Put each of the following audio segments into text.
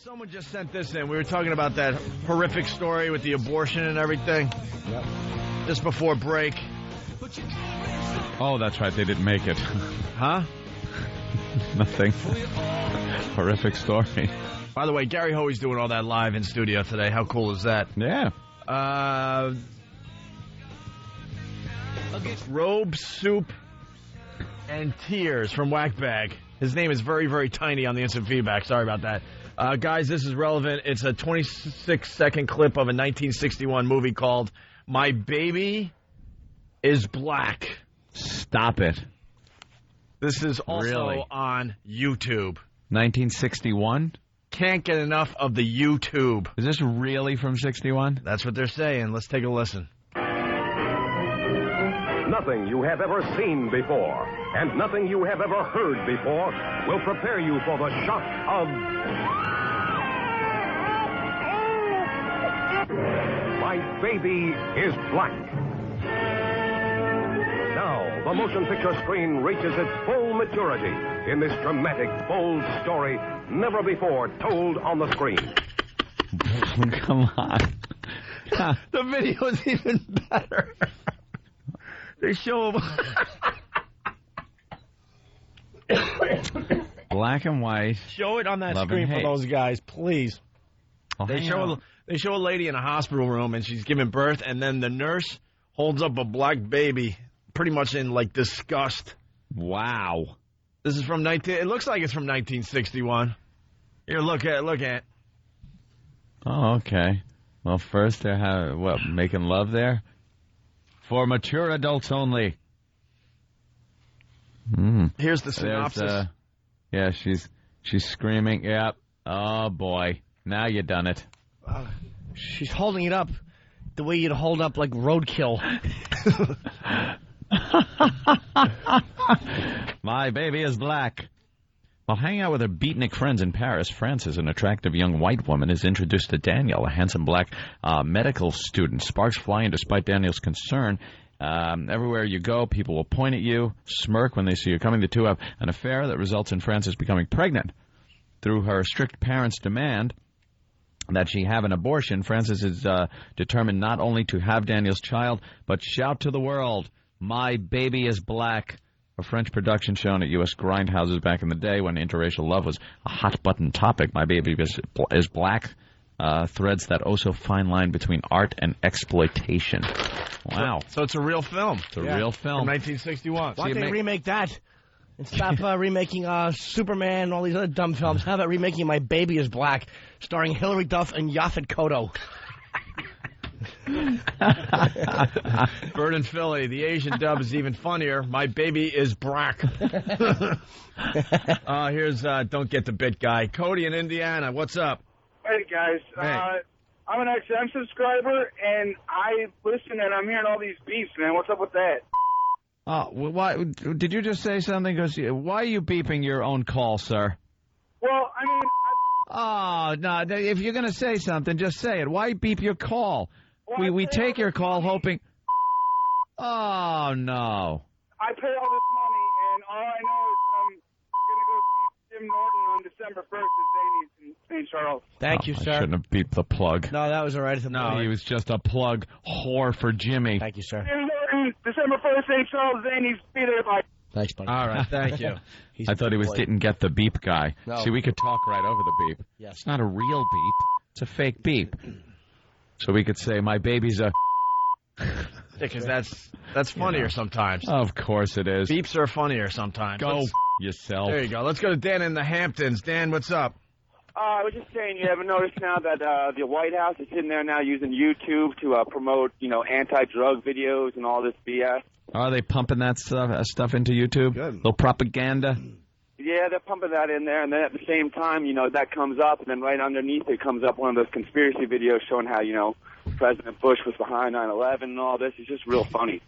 Someone just sent this in. We were talking about that horrific story with the abortion and everything. Yep. Just before break. Oh, that's right. They didn't make it. Huh? Nothing. Horrific story. By the way, Gary Hoey's doing all that live in studio today. How cool is that? Yeah. Robe, Soup, and Tears from Whackbag. His name is very, very tiny on the instant feedback. Sorry about that. Guys, this is relevant. It's a 26-second clip of a 1961 movie called My Baby is Black. Stop it. This is also Really? on YouTube. 1961? Can't get enough of the YouTube. Is this really from 61? That's what they're saying. Let's take a listen. Nothing you have ever seen before, and nothing you have ever heard before, will prepare you for the shock of My Baby is Black. Now, the motion picture screen reaches its full maturity in this dramatic, bold story never before told on the screen. Come on. The video is even better. They show him. Black and white. Show it on that Love screen and for hate. those guys, please. Oh, They hang show on. a lady in a hospital room, and she's giving birth, and then the nurse holds up a black baby, pretty much in, like, disgust. Wow. This is from It looks like it's from 1961. Here, look at. Oh, okay. Well, first they're making love there? For mature adults only. Here's the synopsis. Yeah, she's screaming. Yep. Oh, boy. Now you done it. She's holding it up the way you'd hold up, like, roadkill. My baby is black. While hanging out with her beatnik friends in Paris, Frances, an attractive young white woman, is introduced to Daniel, a handsome black medical student. Sparks flying despite Daniel's concern. Everywhere you go, people will point at you, smirk when they see you coming. The two have an affair that results in Frances becoming pregnant. Through her strict parents' demand that she have an abortion, Frances is determined not only to have Daniel's child, but shout to the world, "My baby is black." A French production shown at U.S. grindhouses back in the day when interracial love was a hot-button topic. My Baby is Black threads that fine line between art and exploitation. Wow. So it's a real film. It's a real film. From 1961. Why don't they remake that? And stop remaking Superman and all these other dumb films. How about remaking My Baby is Black, starring Hilary Duff and Yaphet Kotto? Bird and Philly, the Asian dub is even funnier. My Baby is Black. Here's Don't Get the Bit guy. Cody in Indiana, what's up? Hey, guys. Hey. I'm an XM subscriber, and I listen, and I'm hearing all these beeps, man. What's up with that? Oh, why did you just say something? Why are you beeping your own call, sir? Well, I mean... Oh, no, if you're going to say something, just say it. Why beep your call? Well, We take your call hoping... Oh, no. I pay all this money, and all I know is that I'm going to go see Jim Norton on December 1st at Zany's in St. Charles. Thank you, I sir. shouldn't have beeped the plug. No, that was all right. No, he was just a plug whore for Jimmy. Thank you, sir. Jim Norton, December 1st, St. Charles, Zany's. Be there by... Thanks, buddy. All right, thank you. He's I thought he was boy. didn't get the beep guy. No. See, we could talk right over the beep. Yes. It's not a real beep. It's a fake beep. So we could say, my baby's a... Because that's funnier sometimes. Of course it is. Beeps are funnier sometimes. Go yourself. There you go. Let's go to Dan in the Hamptons. Dan, what's up? I was just saying, you ever noticed now that the White House is sitting there now using YouTube to promote, anti-drug videos and all this BS? Are they pumping that stuff into YouTube? Good. Little propaganda? Yeah, they're pumping that in there, and then at the same time, that comes up, and then right underneath it comes up one of those conspiracy videos showing how, President Bush was behind 9/11 and all this. It's just real funny.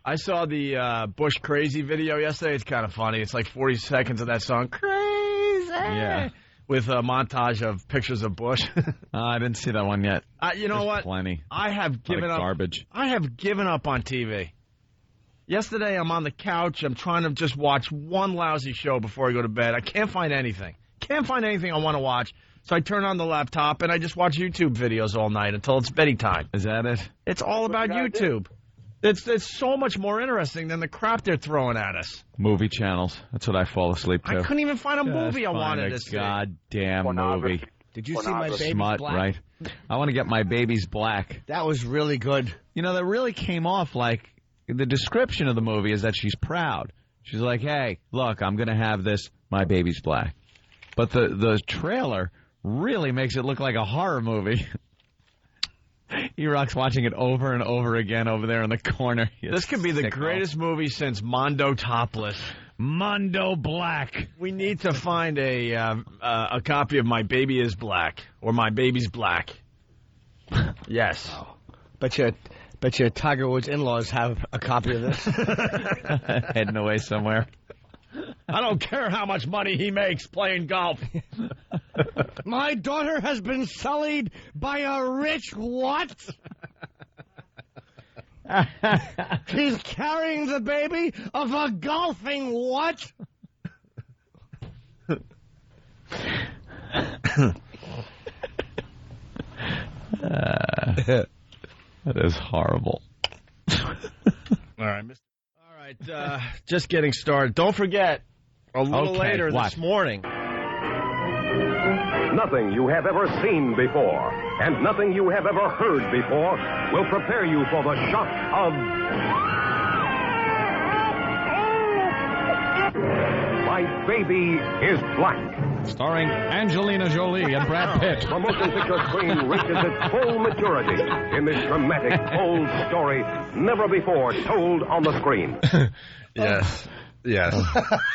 I saw the Bush Crazy video yesterday. It's kind of funny. It's like 40 seconds of that song, Crazy. Yeah. With a montage of pictures of Bush. I didn't see that one yet. You know There's what? Plenty. I have given up. Garbage. I have given up on TV. Yesterday, I'm on the couch. I'm trying to just watch one lousy show before I go to bed. I can't find anything. can't find anything I want to watch, so I turn on the laptop and I just watch YouTube videos all night until it's bedtime. Is that it? It's all about YouTube. It's so much more interesting than the crap they're throwing at us. Movie channels. That's what I fall asleep to. I couldn't even find a movie I wanted to see. Goddamn movie. Did you see My Baby's Smut, Black? right? I want to get My Baby's Black. That was really good. You know, that really came off like the description of the movie is that she's proud. She's like, hey, look, I'm going to have this My Baby's Black. But the trailer really makes it look like a horror movie. E-Rock's watching it over and over again over there in the corner. This could be the greatest movie since Mondo Topless. Mondo Black. We need to find a copy of My Baby is Black or My Baby's Black. Yes. Oh. Bet you Tiger Woods' in-laws have a copy of this. Heading away somewhere. I don't care how much money he makes playing golf. My daughter has been sullied by a rich what? She's carrying the baby of a golfing what? That is horrible. All right, just getting started. Don't forget, a little later this morning. Nothing you have ever seen before, and nothing you have ever heard before will prepare you for the shock of My Baby is Black. Starring Angelina Jolie and Brad Pitt. The motion picture screen reaches its full maturity in this dramatic, bold story never before told on the screen. Yes.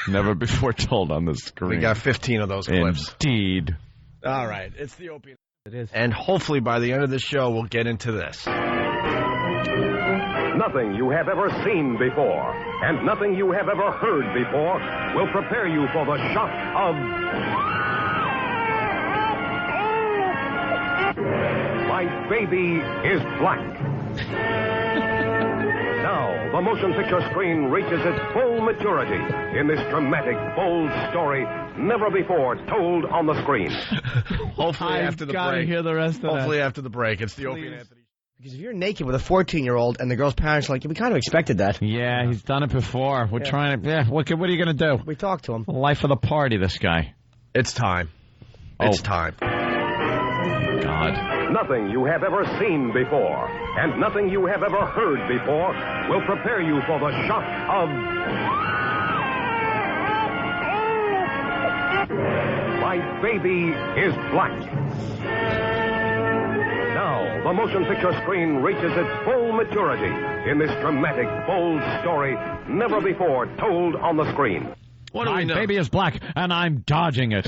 Never before told on the screen. We got 15 of those clips. Indeed. All right. It's the Opie. It is. And hopefully by the end of the show, we'll get into this. Nothing you have ever seen before, and nothing you have ever heard before will prepare you for the shock of My Baby is Black. Now, the motion picture screen reaches its full maturity in this dramatic, bold story never before told on the screen. Hopefully after the break. Hear the rest of Hopefully after the break. It's the Opie and Anthony. Because if you're naked with a 14-year-old and the girl's parents are like, we kind of expected that. Yeah, he's done it before. We're trying to... Yeah, what are you going to do? We talked to him. Life of the party, this guy. It's time. It's time. God. Nothing you have ever seen before, and nothing you have ever heard before will prepare you for the shock of My Baby is Black. Now, the motion picture screen reaches its full maturity in this dramatic, bold story never before told on the screen. What do we know? My Baby is Black, and I'm dodging it.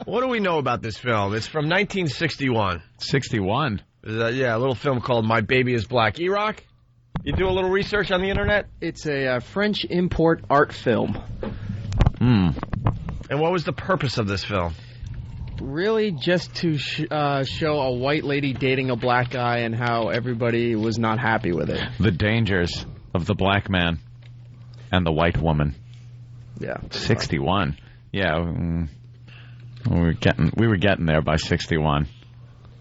What do we know about this film? It's from 1961. 61? Yeah, a little film called My Baby is Black. E-Rock, you do a little research on the internet? It's a French import art film. And what was the purpose of this film? Really just to show a white lady dating a black guy and how everybody was not happy with it. The dangers of the black man and the white woman. Yeah. 61. Yeah. We were getting there by 61.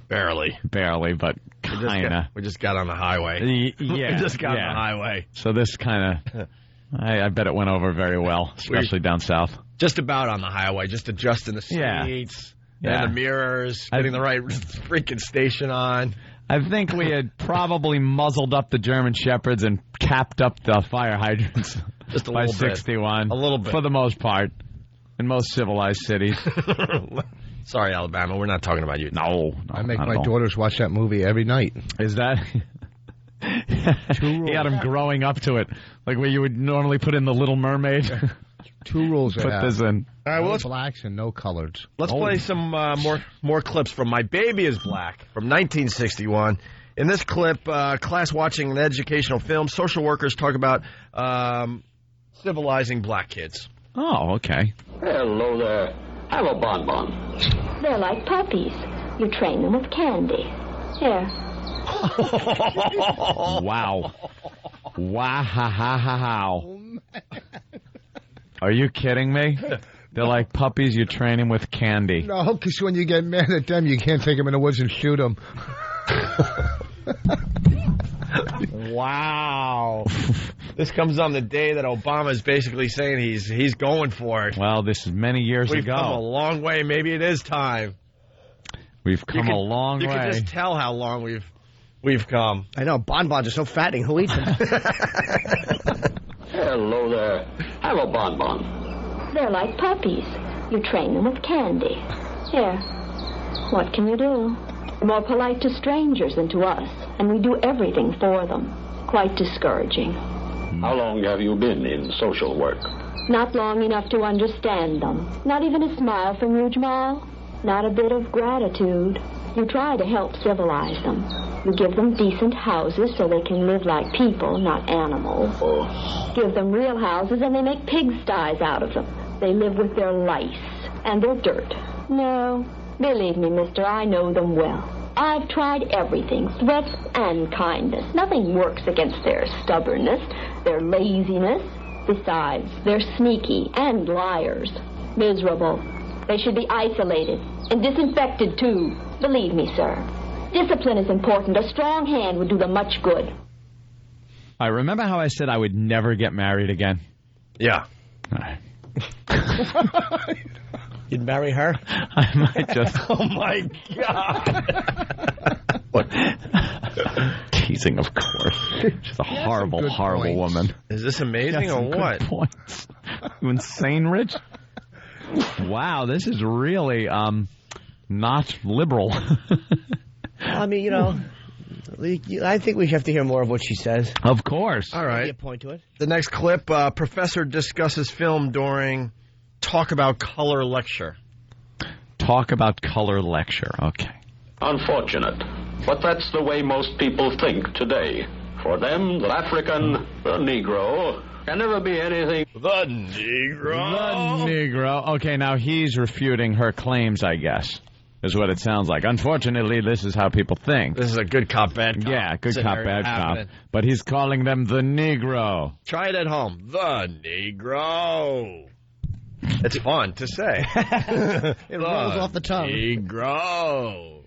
Barely, but kind of. We just got on the highway. Yeah. We just got on the highway. So this kind of... I bet it went over very well, especially down south. Just about on the highway, just adjusting the seats and the mirrors, getting the right freaking station on. I think we had probably muzzled up the German Shepherds and capped up the fire hydrants just a by little 61. A little bit. For the most part, in most civilized cities. Sorry, Alabama, we're not talking about you. No I make my daughters watch that movie every night. Is that... He had him growing up to it, like where you would normally put in the Little Mermaid. 2 rules. Put this in. All right, well, no blacks and no colors. Let's play some more clips from My Baby is Black from 1961. In this clip, class watching an educational film, social workers talk about civilizing black kids. Oh, okay. Hello there. Have a bonbon. They're like puppies. You train them with candy. Here. Wow. Wow. Are you kidding me? They're like puppies. You train them with candy. No, because when you get mad at them, you can't take them in the woods and shoot them. Wow. This comes on the day that Obama's basically saying he's going for it. Well, this is many years We've ago. come a long way. Maybe it is time. We've come a long way. You can just tell how long we've come. I know, bonbons are so fattening. Who eats them? Hello there. Have a bonbon. They're like puppies. You train them with candy. Here. What can you do? They're more polite to strangers than to us, and we do everything for them. Quite discouraging. How long have you been in social work? Not long enough to understand them. Not even a smile from you, Jamal. Not a bit of gratitude. You try to help civilize them. You give them decent houses so they can live like people, not animals. Give them real houses and they make pigsties out of them. They live with their lice and their dirt. No, believe me, mister, I know them well. I've tried everything, threats and kindness. Nothing works against their stubbornness, their laziness. Besides, they're sneaky and liars. Miserable. They should be isolated and disinfected, too. Believe me, sir. Discipline is important. A strong hand would do them much good. I remember how I said I would never get married again? Yeah. All right. You'd marry her? I might just... Oh, my God. What? Teasing, of course. She's a horrible, horrible woman. Is this amazing or what? Good points. You insane, Rich? Wow, this is really not liberal. I mean, you know, I think we have to hear more of what she says. Of course. All right. Maybe a point to it. The next clip, professor discusses film during Talk About Color lecture. Talk about color lecture. Okay. Unfortunate. But that's the way most people think today. For them, the African, the Negro, can never be anything. The Negro. The Negro. Okay, now he's refuting her claims, I guess, is what it sounds like. Unfortunately, this is how people think. This is a good cop, bad cop. Yeah, good Sitting cop, there bad happening. cop. But he's calling them the Negro. Try it at home. The Negro. It's fun to say. It rolls off the tongue. Negro.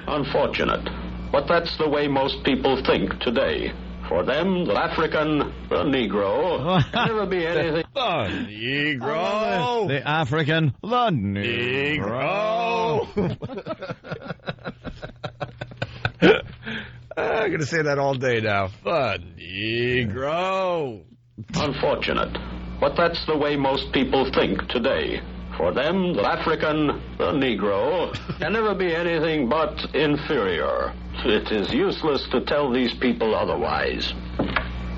Unfortunate. But that's the way most people think today. For them, the African, the Negro, can never be anything. The Negro. The African, the Negro. I'm going to say that all day now. The Negro. Unfortunate. But that's the way most people think today. For them, the African, the Negro, can never be anything but inferior. It is useless to tell these people otherwise.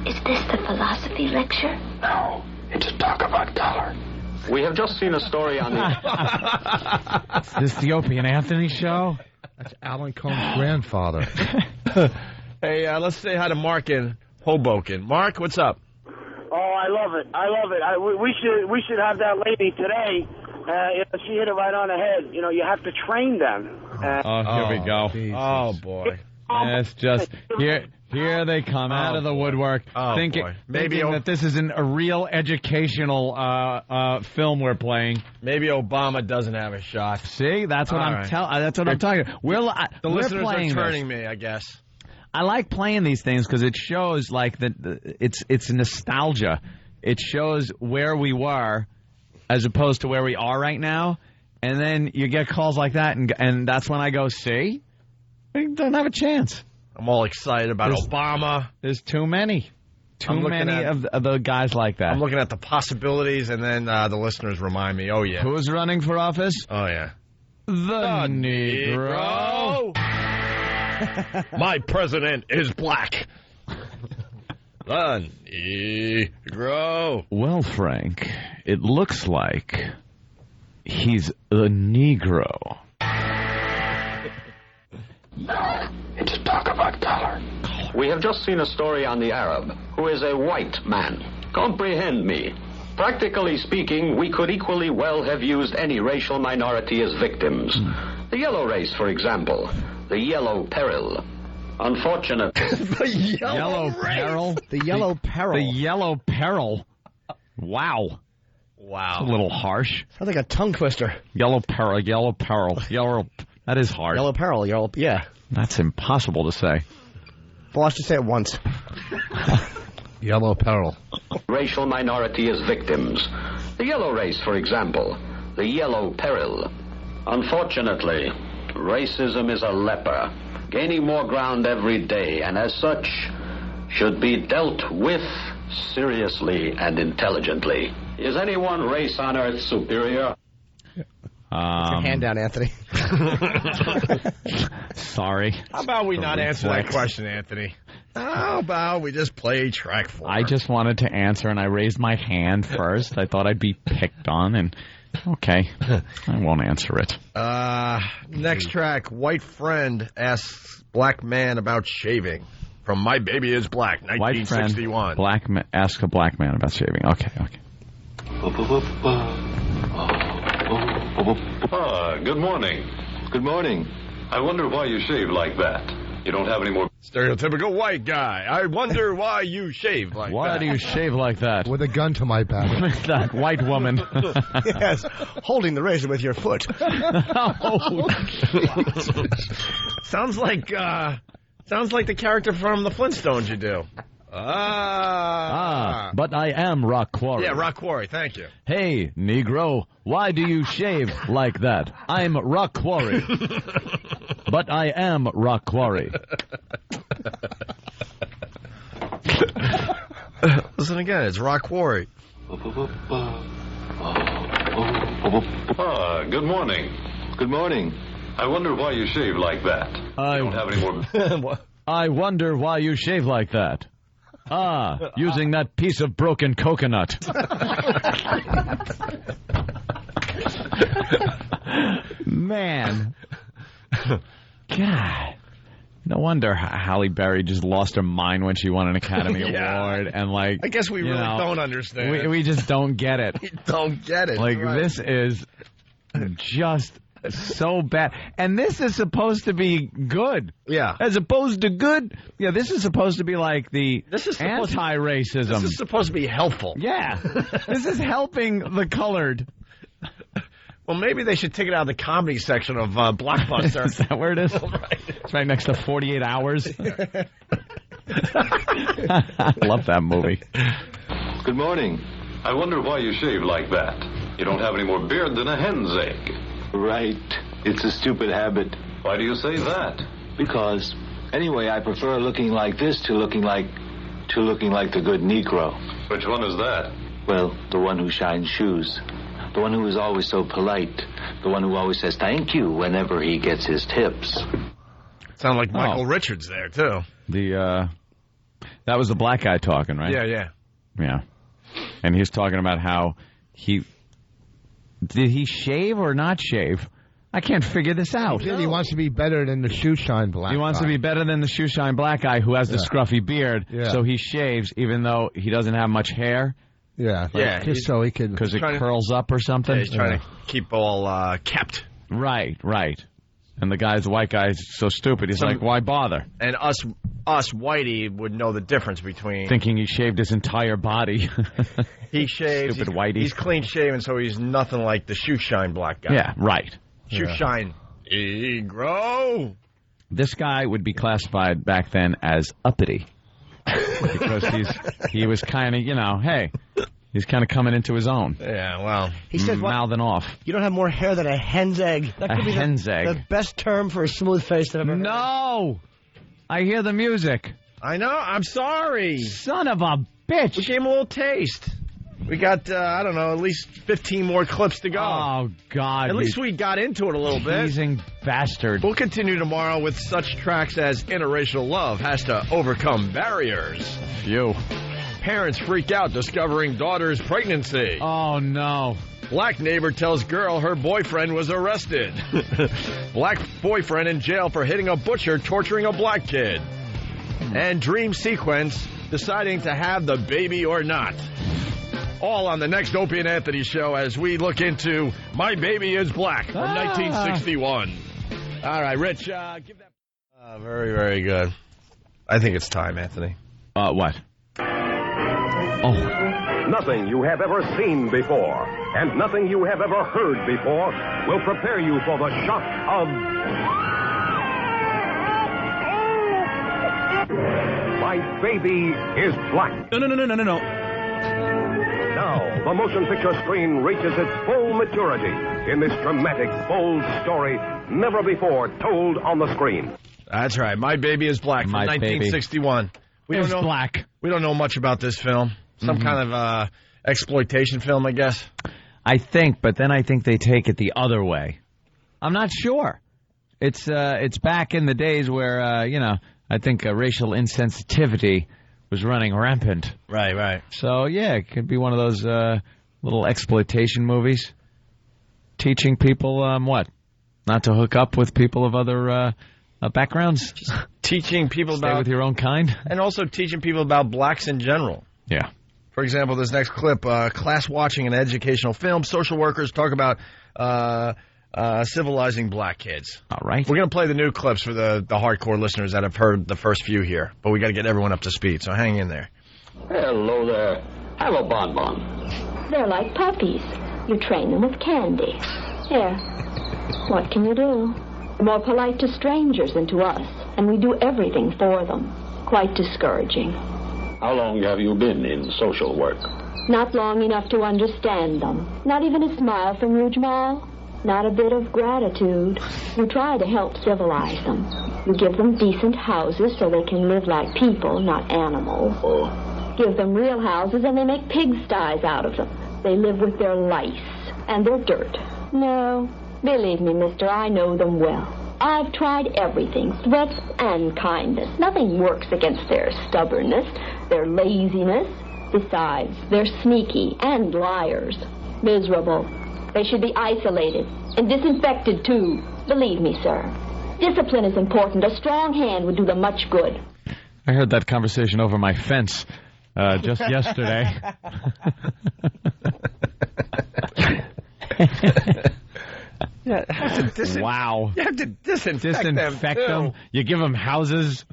Is this the philosophy lecture? No, it's a talk about color. We have just seen a story on the... Is this the Opie and Anthony show? That's Alan Combs' grandfather. Hey, let's say hi to Mark in Hoboken. Mark, what's up? Oh, I love it. I love it. We should have that lady today. She hit it right on the head. You know, you have to train them. Here we go. Jesus. Oh, boy. It's just here they come out of the woodwork, thinking that this is a real educational film we're playing. Maybe Obama doesn't have a shot. See, that's what I'm talking about. The listeners are turning this. me, I guess. I like playing these things because it shows like it's nostalgia. It shows where we were as opposed to where we are right now, and then you get calls like that, and that's when I go, see, we don't have a chance. I'm all excited about Obama. There's too many. Too many of the guys like that. I'm looking at the possibilities, and then the listeners remind me, oh, yeah. Who's running for office? Oh, yeah. The Negro. My president is black. The Negro. Well, Frank, it looks like he's a Negro. No, it's a talk about color. We have just seen a story on the Arab, who is a white man. Comprehend me. Practically speaking, we could equally well have used any racial minority as victims. The yellow race, for example. The yellow peril. Unfortunate. The Yellow peril? The yellow peril. The yellow peril. Wow. Wow. It's a little harsh. Sounds like a tongue twister. Yellow peril. That is hard. Yellow peril. Yeah. That's impossible to say. Well, let's just say it once. Yellow peril. Racial minority as victims. The yellow race, for example. The yellow peril. Unfortunately, racism is a leper, gaining more ground every day, and as such, should be dealt with seriously and intelligently. Is any one race on Earth superior? Put your hand down, Anthony. Sorry. How about we not answer that question, Anthony? How about we just play track 4? I just wanted to answer, and I raised my hand first. I thought I'd be picked on, and okay, I won't answer it. Next track, White Friend asks Black Man about shaving. From My Baby Is Black, 1961. White friend, ask a black man about shaving. Okay. Good morning. Good morning. I wonder why you shave like that. You don't have any more... Stereotypical white guy. I wonder why you shave like that. Why do you shave like that? With a gun to my back. That white woman. Yes, holding the razor with your foot. Sounds like the character from the Flintstones you do. But I am Rock Quarry. Yeah, Rock Quarry, thank you. Hey, Negro, why do you shave like that? I'm Rock Quarry. But I am Rock Quarry. Listen again, it's Rock Quarry. Good morning. Good morning. I wonder why you shave like that. You don't have any more... I wonder why you shave like that. Using that piece of broken coconut. Man. God. No wonder Halle Berry just lost her mind when she won an Academy Award. And I guess we really don't understand. We just don't get it. We don't get it. This is just so bad. And this is supposed to be good. Yeah. As opposed to good. Yeah, this is supposed to be like the anti-racism. This is supposed to be helpful. Yeah. This is helping the colored. Well, maybe they should take it out of the comedy section of Blockbuster. Is that where it is? Right. It's right next to 48 Hours. I love that movie. Good morning. I wonder why you shave like that. You don't have any more beard than a hen's egg. Right. It's a stupid habit. Why do you say that? Because, anyway, I prefer looking like this to looking like the good Negro. Which one is that? Well, the one who shines shoes. The one who is always so polite. The one who always says thank you whenever he gets his tips. Sound like Michael Richards there, too. That was the black guy talking, right? Yeah. And he's talking about how did he shave or not shave? I can't figure this out. He wants to be better than the shoe shine black guy. He wants to be better than the shoe shine black guy who has the scruffy beard, so he shaves even though he doesn't have much hair. Yeah, just so he could... Because it curls up or something? Yeah, he's trying to keep all kept. Right. And the white guy's so stupid, he's like, why bother? And us whitey would know the difference between... Thinking he shaved his entire body. He shaves. Stupid whitey. He's clean shaven, so he's nothing like the shoe shine black guy. Yeah, right. Shoe shine Negro. This guy would be classified back then as uppity. Because he was kind of, hey, he's kind of coming into his own. Yeah, well. He said, mouthing off. You don't have more hair than a hen's egg. That could be hen's egg. The best term for a smooth face that I've ever heard. No! I hear the music. I know, I'm sorry. Son of a bitch. We gave him a little taste. We got, I don't know, at least 15 more clips to go. Oh, God. At least we got into it a little bit. Teasing bastard. We'll continue tomorrow with such tracks as Interracial Love has to overcome barriers. Phew. Parents freak out discovering daughter's pregnancy. Oh, no. Black neighbor tells girl her boyfriend was arrested. Black boyfriend in jail for hitting a butcher torturing a black kid. And dream sequence deciding to have the baby or not. All on the next Opie and Anthony show as we look into My Baby Is Black from 1961. All right, Rich, give that... very, very good. I think it's time, Anthony. What? Oh. Nothing you have ever seen before, and nothing you have ever heard before, will prepare you for the shock of... My Baby is Black. No. Now, the motion picture screen reaches its full maturity in this dramatic, bold story never before told on the screen. That's right. My Baby is Black from 1961. We don't know black. We don't know much about this film. Some kind of exploitation film, I guess. I think, but then I think they take it the other way. I'm not sure. It's back in the days where, I think racial insensitivity was running rampant. Right. So, yeah, it could be one of those little exploitation movies. Teaching people what? Not to hook up with people of other backgrounds? Just teaching people Stay with your own kind? And also teaching people about blacks in general. Yeah. For example, this next clip, class watching an educational film. Social workers talk about civilizing black kids. All right. We're going to play the new clips for the hardcore listeners that have heard the first few here. But we got to get everyone up to speed, so hang in there. Hello there. Have a bonbon. They're like puppies. You train them with candy. Here. What can you do? They're more polite to strangers than to us, and we do everything for them. Quite discouraging. How long have you been in social work? Not long enough to understand them. Not even a smile from you, Jamal. Not a bit of gratitude. You try to help civilize them. You give them decent houses so they can live like people, not animals. Give them real houses and they make pigsties out of them. They live with their lice and their dirt. No, believe me, mister, I know them well. I've tried everything, threats and kindness. Nothing works against their stubbornness, their laziness. Besides, they're sneaky and liars. Miserable. They should be isolated and disinfected, too. Believe me, sir. Discipline is important. A strong hand would do them much good. I heard that conversation over my fence just yesterday. Yeah, wow. You have to disinfect them. You give them houses.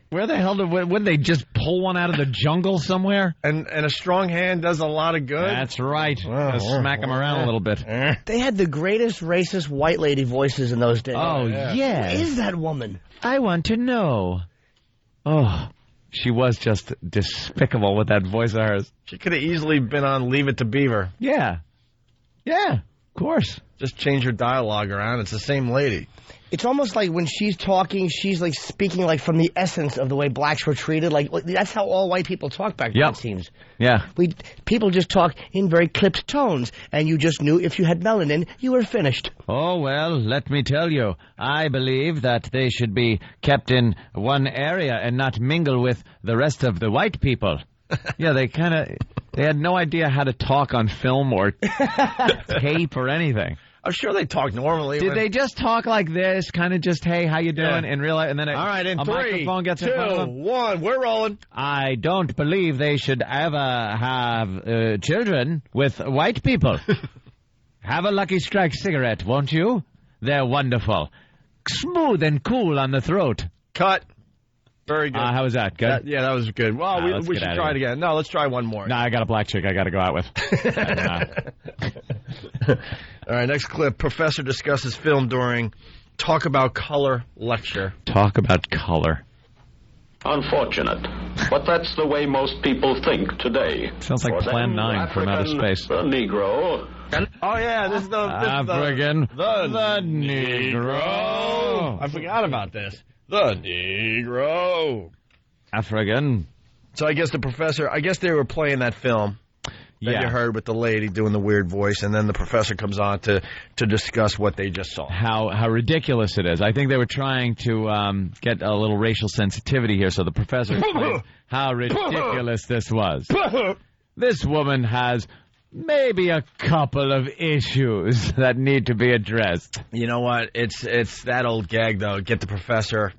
Where the hell wouldn't they just pull one out of the jungle somewhere? And a strong hand does a lot of good. That's right. Just smack them around a little bit. They had the greatest racist white lady voices in those days. Oh, yeah. Who is that woman? I want to know. Oh, she was just despicable with that voice of hers. She could have easily been on Leave It to Beaver. Yeah. Yeah, of course. Just change her dialogue around. It's the same lady. It's almost like when she's talking, she's like speaking like from the essence of the way blacks were treated. Like that's how all white people talk back then, it seems. Yeah. People just talk in very clipped tones, and you just knew if you had melanin, you were finished. Oh, well, let me tell you, I believe that they should be kept in one area and not mingle with the rest of the white people. Yeah, they had no idea how to talk on film or tape or anything. I'm sure they talk normally. Did they just talk like this, kind of just, hey, how you doing, and realize, and then all right, in a 3, microphone gets 2, in front of them? 1, we're rolling. I don't believe they should ever have children with white people. Have a Lucky Strike cigarette, won't you? They're wonderful. Smooth and cool on the throat. Cut. Very good. How was that? Good? Yeah, that was good. Well, we should try it again. No, let's try one more. No, I got a black chick I got to go out with. All right, next clip. Professor discusses film during Talk About Color lecture. Talk about color. Unfortunate. But that's the way most people think today. Sounds like Plan 9 from outer space. The Negro. Oh, yeah, this is the African. The Negro. I forgot about this. The Negro. African. So I guess the professor, they were playing that film that you heard with the lady doing the weird voice, and then the professor comes on to discuss what they just saw. How ridiculous it is. I think they were trying to get a little racial sensitivity here, so the professor explained how ridiculous this was. This woman has maybe a couple of issues that need to be addressed. You know what? It's that old gag, though. Get the professor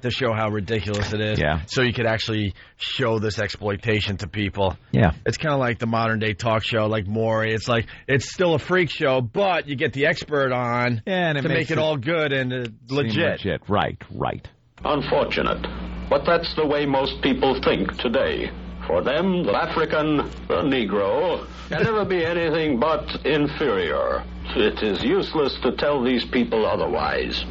to show how ridiculous it is. Yeah. So you could actually show this exploitation to people. Yeah. It's kind of like the modern-day talk show, like Maury. It's like, it's still a freak show, but you get the expert on and to make it all good and legit. Right. Unfortunate. But that's the way most people think today. For them, the African, the Negro, can never be anything but inferior. It is useless to tell these people otherwise.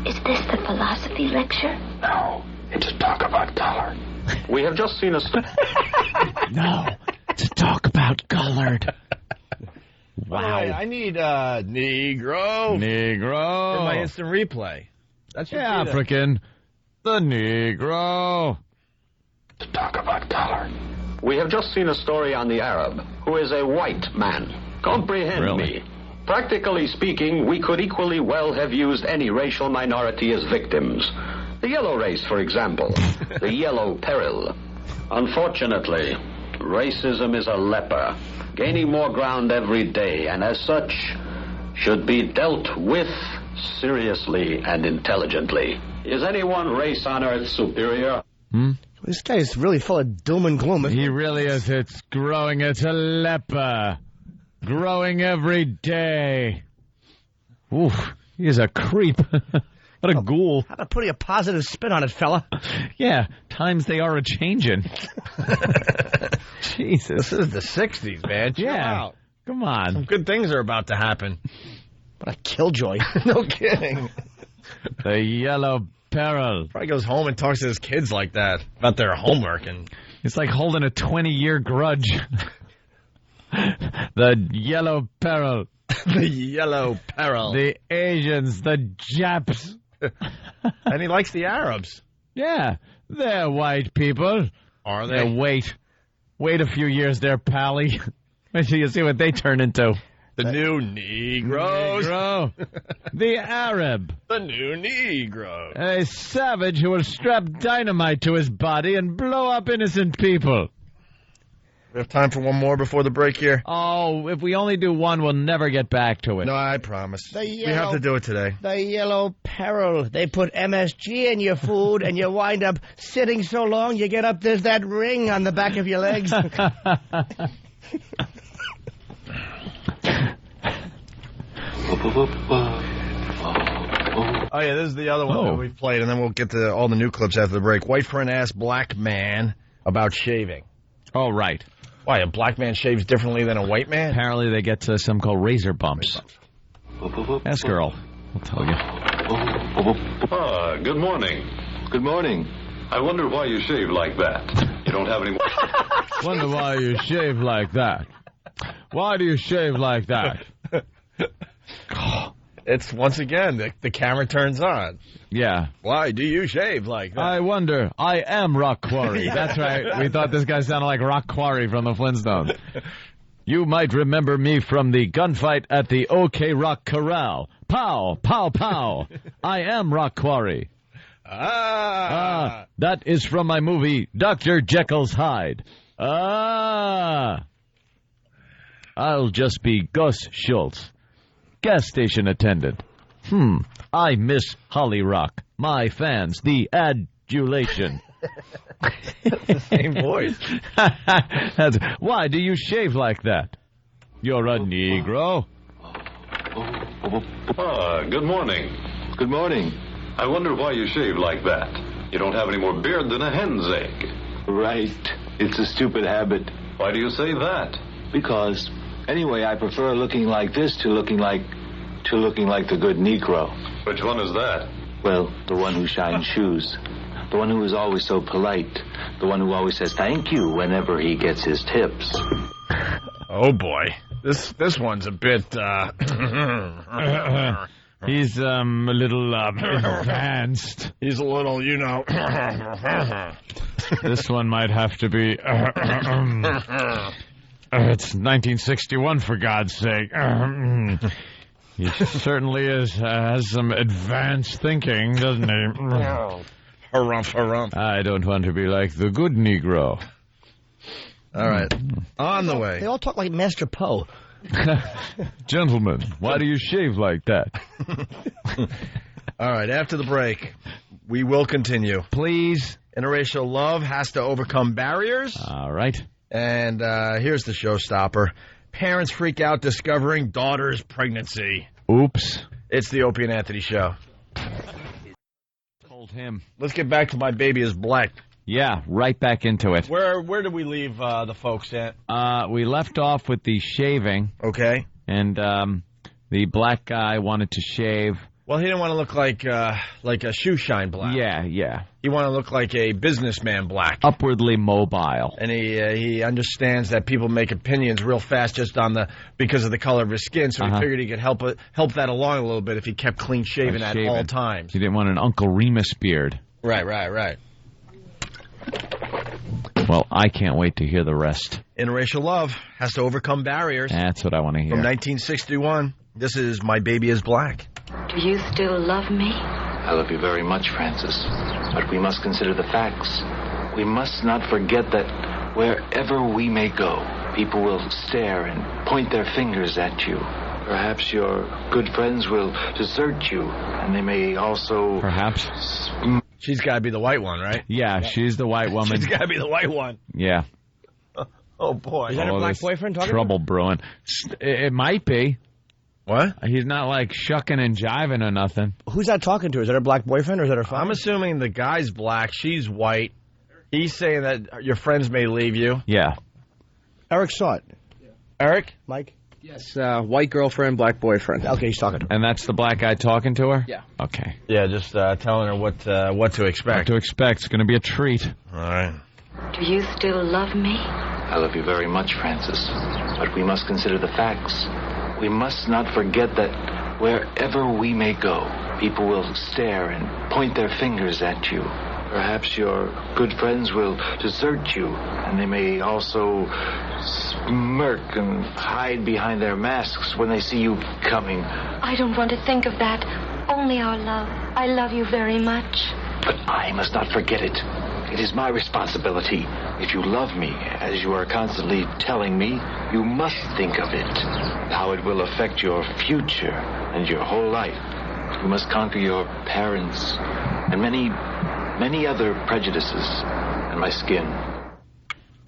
Is this the philosophy lecture? No, it's talk about color. We have just seen a... No, to talk about colored. Wow. I need Negro. Negro. For my instant replay. That's the African. The Negro. To talk about color. We have just seen a story on the Arab, who is a white man. Comprehend me. Practically speaking, we could equally well have used any racial minority as victims. The yellow race, for example. The yellow peril. Unfortunately, racism is a leper, gaining more ground every day, and as such, should be dealt with seriously and intelligently. Is any one race on Earth superior? This guy is really full of doom and gloom. He really is. It's growing. It's a leper. Growing every day. Oof, he is a creep. What a ghoul. How about putting a positive spin on it, fella? Yeah, times they are a-changin'. Jesus. This is the 60s, man. Chill out. Come on. Some good things are about to happen. What a killjoy. No kidding. The yellow peril. Probably goes home and talks to his kids like that about their homework. And it's like holding a 20-year grudge. The yellow peril. The yellow peril. The Asians. The Japs. And he likes the Arabs. Yeah, they're white people. Are they? Yeah, wait a few years there, Pally. Wait till you see what they turn into. The new Negroes. Negro. The Arab. The new Negro. A savage who will strap dynamite to his body and blow up innocent people. We have time for one more before the break here? Oh, if we only do one, we'll never get back to it. No, I promise. We have to do it today. The yellow peril. They put MSG in your food, and you wind up sitting so long you get up, there's that ring on the back of your legs. Oh, yeah, this is the other one that we've played, and then we'll get to all the new clips after the break. White friend-ass black man about shaving. Oh, right. Why, a black man shaves differently than a white man? Apparently they get some called razor bumps. Ask Earl. I'll tell you. Good morning. Good morning. I wonder why you shave like that. You don't have any... Wonder why you shave like that. Why do you shave like that? It's, once again, the camera turns on. Yeah. Why do you shave like that? I wonder. I am Rock Quarry. That's right. We thought this guy sounded like Rock Quarry from the Flintstones. You might remember me from the gunfight at the OK Rock Corral. Pow, pow, pow. I am Rock Quarry. That is from my movie, Dr. Jekyll's Hyde. I'll just be Gus Schultz. Gas station attendant. I miss Holly Rock. My fans, the adulation. That's the same voice. Why do you shave like that? You're a Negro. Good morning. Good morning. I wonder why you shave like that. You don't have any more beard than a hen's egg. Right. It's a stupid habit. Why do you say that? Because, anyway, I prefer looking like this to looking like the good Negro. Which one is that? Well, the one who shines shoes. The one who is always so polite. The one who always says thank you whenever he gets his tips. Oh, boy. This one's a bit, He's, a little, advanced. He's a little, This one might have to be, it's 1961, for God's sake. He certainly has some advanced thinking, doesn't he? Harumph, harumph. I don't want to be like the good Negro. All right. On the way. They all talk like Master Poe. Gentlemen, why do you shave like that? All right, after the break, we will continue. Please. Interracial love has to overcome barriers. All right. And here's the showstopper. Parents freak out discovering daughter's pregnancy. Oops. It's the Opie and Anthony Show. Told him. Let's get back to My Baby is Black. Yeah, right back into it. Where did we leave the folks at? We left off with the shaving. Okay. And the black guy wanted to shave. Well, he didn't want to look like a shoe shine black. Yeah. He wanted to look like a businessman black. Upwardly mobile. And he understands that people make opinions real fast just because of the color of his skin, so he figured he could help that along a little bit if he kept clean shaven at all times. He didn't want an Uncle Remus beard. Right. Well, I can't wait to hear the rest. Interracial love has to overcome barriers. That's what I want to hear. From 1961, this is My Baby is Black. Do you still love me? I love you very much, Francis. But we must consider the facts. We must not forget that wherever we may go, people will stare and point their fingers at you. Perhaps your good friends will desert you, and they may also... Perhaps. She's got to be the white one, right? Yeah, she's the white woman. She's got to be the white one. Yeah. Oh, boy. Is that her black boyfriend talking Trouble brewing. It might be. What? He's not like shucking and jiving or nothing. Who's that talking to? Is that her black boyfriend or is that her father? I'm assuming the guy's black, she's white. He's saying that your friends may leave you. Yeah. Eric saw it. Yeah. Eric? Mike? Yes, white girlfriend, black boyfriend. Okay, he's talking to her. And that's the black guy talking to her? Yeah. Okay. Yeah, just telling her what to expect. What to expect. It's going to be a treat. All right. Do you still love me? I love you very much, Francis. But we must consider the facts. We must not forget that wherever we may go, people will stare and point their fingers at you. Perhaps your good friends will desert you, and they may also smirk and hide behind their masks when they see you coming. I don't want to think of that. Only our love. I love you very much. But I must not forget it. It is my responsibility. If you love me, as you are constantly telling me, you must think of it. How it will affect your future and your whole life. You must conquer your parents and many other prejudices and my skin.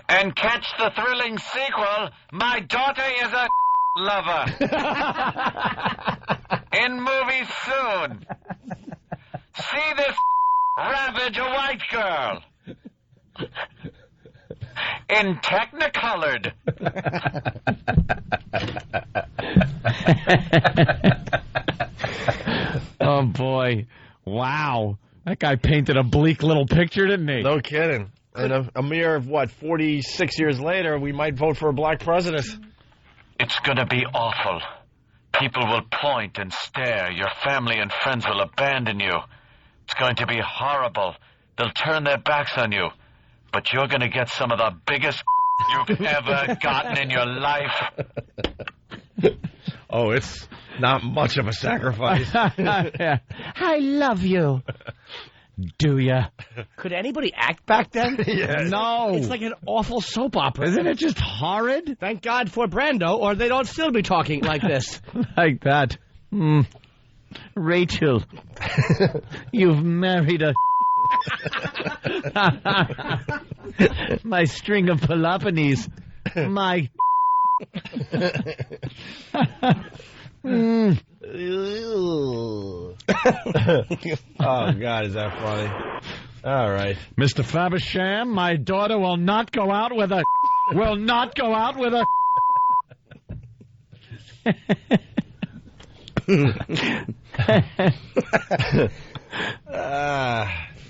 And catch the thrilling sequel, My Daughter is a Lover. In movies soon. See this ravage a white girl. In Technicolored. Oh, boy. Wow. That guy painted a bleak little picture, didn't he? No kidding. And a mere, 46 years later, we might vote for a black president. It's gonna be awful. People will point and stare. Your family and friends will abandon you. It's going to be horrible. They'll turn their backs on you. But you're gonna get some of the biggest you've ever gotten in your life. Oh, it's not much of a sacrifice. Yeah. I love you. Do ya? Could anybody act back then? Yes. No. It's like an awful soap opera. Isn't it just horrid? Thank God for Brando, or they don't still be talking like this. Like that. Rachel, you've married a... My string of Peloponnese. My... Oh, God, is that funny? All right. Mr. Faversham, my daughter will not go out with a... will not go out with a...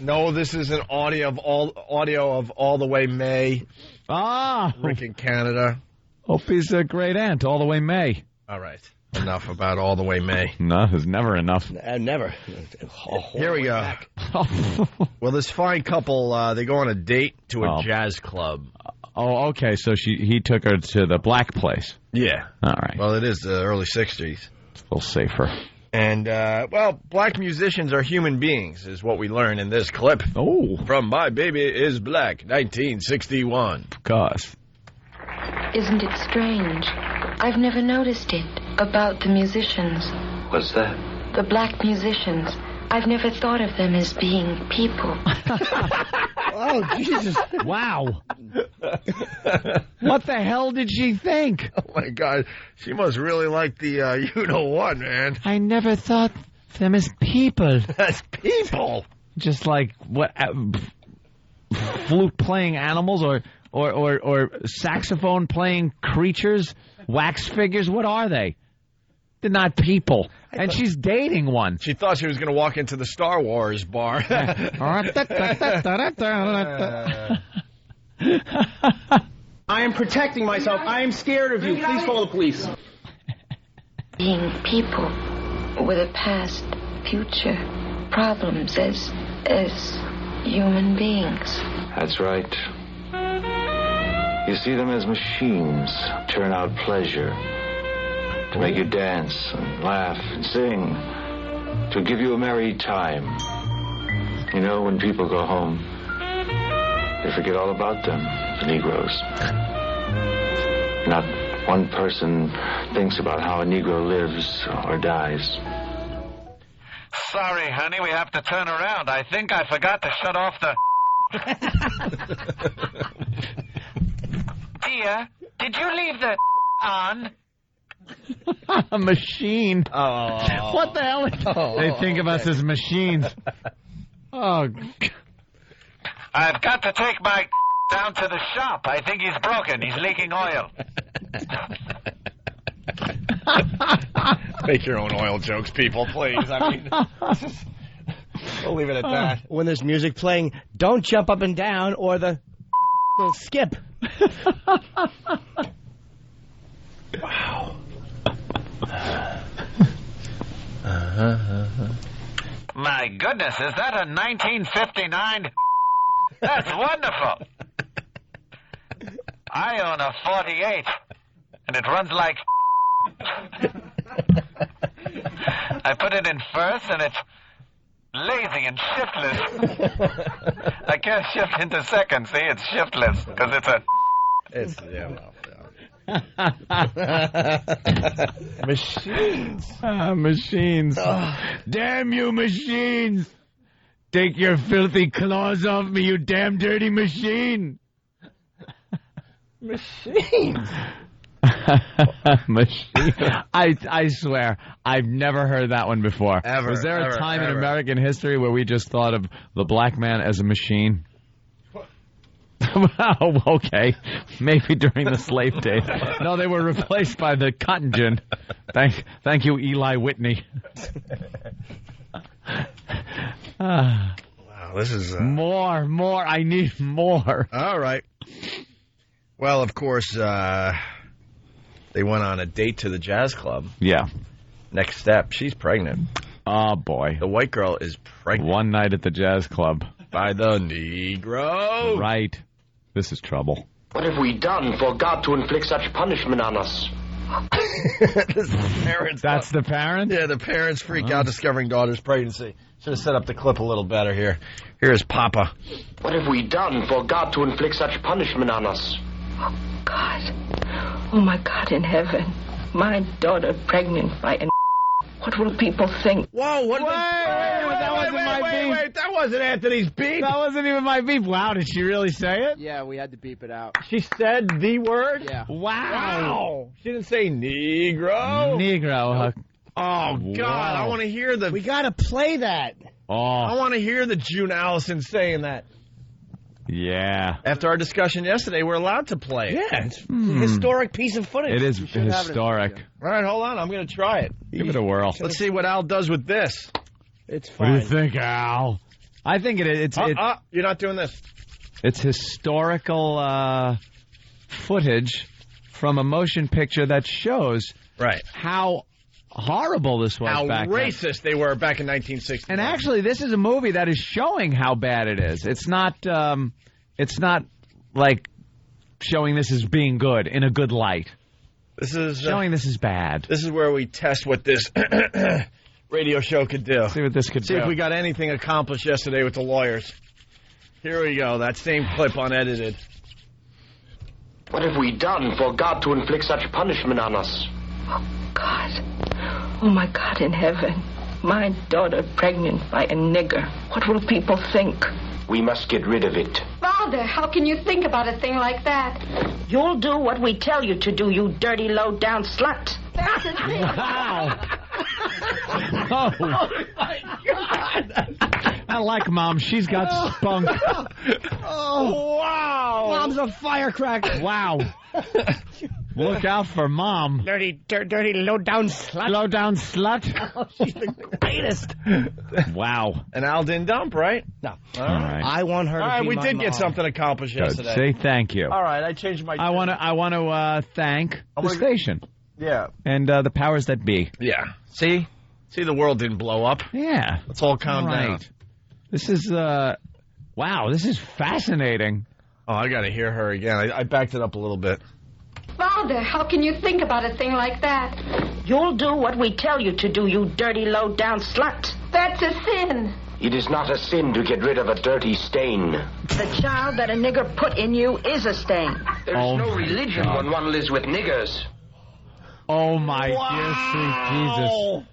No, this is an audio of All the Way May. Rick in Canada. Opie's a great aunt, All the Way May. All right. Enough about All the Way May. No, there's never enough. Never. Here we go. Well, this fine couple, they go on a date to a jazz club. Oh, okay. So he took her to the black place. Yeah. All right. Well, it is the early 60s. It's a little safer. And, black musicians are human beings, is what we learn in this clip. Oh. From My Baby is Black, 1961. Of course. Isn't it strange? I've never noticed it about the musicians. What's that? The black musicians. I've never thought of them as being people. Oh, Jesus. Wow. What the hell did she think? Oh, my God. She must really like the you-know-what, man. I never thought of them as people. As people? Just like, what... flute-playing animals or saxophone-playing creatures, wax figures? What are they? They're not people. And she's dating one. She thought she was going to walk into the Star Wars bar. I am protecting myself. I am scared of you. Please call the police. Being people with a past, future, problems as human beings. That's right. You see them as machines, turn out pleasure, to make you dance and laugh and sing, to give you a merry time. You know, when people go home, they forget all about them, the Negroes. Not one person thinks about how a Negro lives or dies. Sorry, honey, we have to turn around. I think I forgot to shut off the... Dear, did you leave the on? A machine. Oh. What the hell? They think of us as machines. Oh. I've got to take my down to the shop. I think he's broken. He's leaking oil. Make your own oil jokes, people, please. I mean, we'll leave it at that. When there's music playing, don't jump up and down or the skip. Wow. My goodness, is that a 1959? That's wonderful. I own a 48, and it runs like... I put it in first, and it's lazy and shiftless. I can't shift into second, see? It's shiftless, because it's a... It's, yeah, well, Machines. Machines. Damn you, machines. Take your filthy claws off me, you damn dirty machine. Machines. Machine. I swear, I've never heard that one before. Ever. Was there ever, a time ever. in American history where we just thought of the black man as a machine? Well, okay. Maybe during the slave days. No, they were replaced by the cotton gin. Thank you, Eli Whitney. Wow, this is... More. I need more. All right. Well, of course, they went on a date to the jazz club. Yeah. Next step, she's pregnant. Oh, boy. The white girl is pregnant. One night at the jazz club. By the Negro. Right. This is trouble. What have we done for God to inflict such punishment on us? That's the parent? Yeah, the parents freak out discovering daughter's pregnancy. Should have set up the clip a little better here. Here's Papa. What have we done for God to inflict such punishment on us? Oh, God. Oh, my God in heaven. My daughter pregnant by a... What will people think? Whoa, what? Wait, that wasn't Anthony's beep. That wasn't even my beep. Wow, did she really say it? Yeah, we had to beep it out. She said the word? Yeah. Wow. She didn't say Negro. Negro. Oh, God, I want to hear the... We got to play that. Oh. I want to hear the June Allison saying that. Yeah. After our discussion yesterday, we're allowed to play it. Yeah, it's a historic piece of footage. It is historic. All right, hold on. I'm going to try it. Give it a whirl. Let's see what Al does with this. It's fine. What do you think, Al? I think it's you're not doing this. It's historical footage from a motion picture that shows how horrible this was back then. How racist they were back in 1960. And actually, this is a movie that is showing how bad it is. It's not like showing this as being good in a good light. This is showing this is bad. This is where we test what this radio show could do. See what this could do. See if we got anything accomplished yesterday with the lawyers. Here we go. That same clip unedited. What have we done for God to inflict such punishment on us? Oh, God. Oh, my God in heaven. My daughter pregnant by a nigger. What will people think? We must get rid of it. Father, how can you think about a thing like that? You'll do what we tell you to do, you dirty, low-down slut. That's it. Wow. Oh, my God. I like Mom. She's got spunk. Oh, wow. Mom's a firecracker. Wow. Look out for Mom. Dirty, low-down slut. Low-down slut. Oh, she's the greatest. Wow. And Al didn't dump, right? No. All right. I want her to All right, be we my did get mom. something accomplished yesterday. Say thank you. All right, I changed my... I want to thank the station. Yeah. And the powers that be. Yeah. See, the world didn't blow up. Yeah. Let's all calm down. This is, wow, this is fascinating. Oh, I got to hear her again. I backed it up a little bit. Father, how can you think about a thing like that? You'll do what we tell you to do, you dirty, low-down slut. That's a sin. It is not a sin to get rid of a dirty stain. The child that a nigger put in you is a stain. There is no religion when one lives with niggers. Oh, my dear sweet Jesus.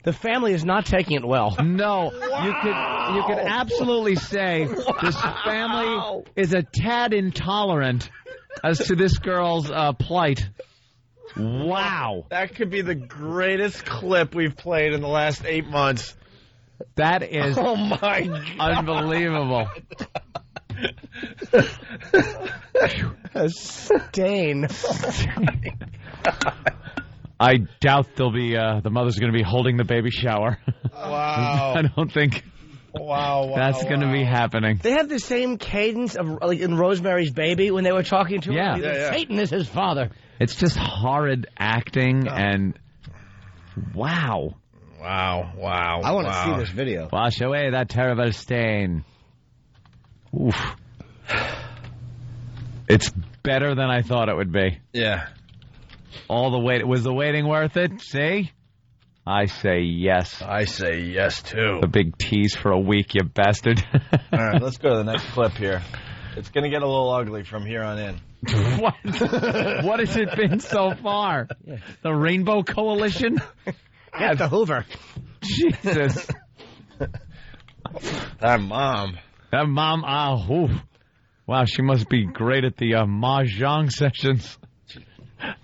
The family is not taking it well. No, you could absolutely say this family is a tad intolerant as to this girl's plight. Wow. That could be the greatest clip we've played in the last 8 months. That is oh my God. Unbelievable. A stain. I doubt they'll be the mother's going to be holding the baby shower. Wow. I don't think that's going to be happening. They have the same cadence of like in Rosemary's Baby when they were talking to Yeah. him. Yeah. Satan is his father. It's just horrid acting and wow. Wow. I want to see this video. Wash away that terrible stain. Oof. It's better than I thought it would be. Yeah. All the wait. Was the waiting worth it? See? I say yes. I say yes, too. The big tease for a week, you bastard. All right, let's go to the next clip here. It's going to get a little ugly from here on in. What? What has it been so far? The Rainbow Coalition? Get the Hoover. Jesus. That mom. Oof. Wow, she must be great at the mahjong sessions.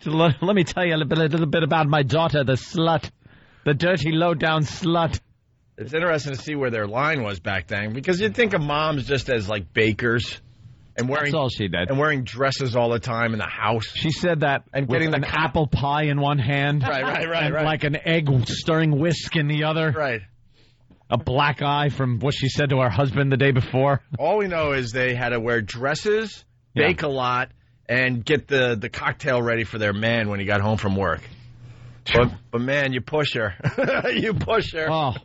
Let me tell you a little bit about my daughter, the slut. The dirty, low-down slut. It's interesting to see where their line was back then, because you'd think of moms just as, like, bakers. And wearing, that's all she did. And wearing dresses all the time in the house. She said that and with getting an apple pie in one hand. Right. And like an egg-stirring whisk in the other. Right. A black eye from what she said to her husband the day before. All we know is they had to wear dresses, bake a lot, and get the cocktail ready for their man when he got home from work. But man, you push her. You push her. Oh.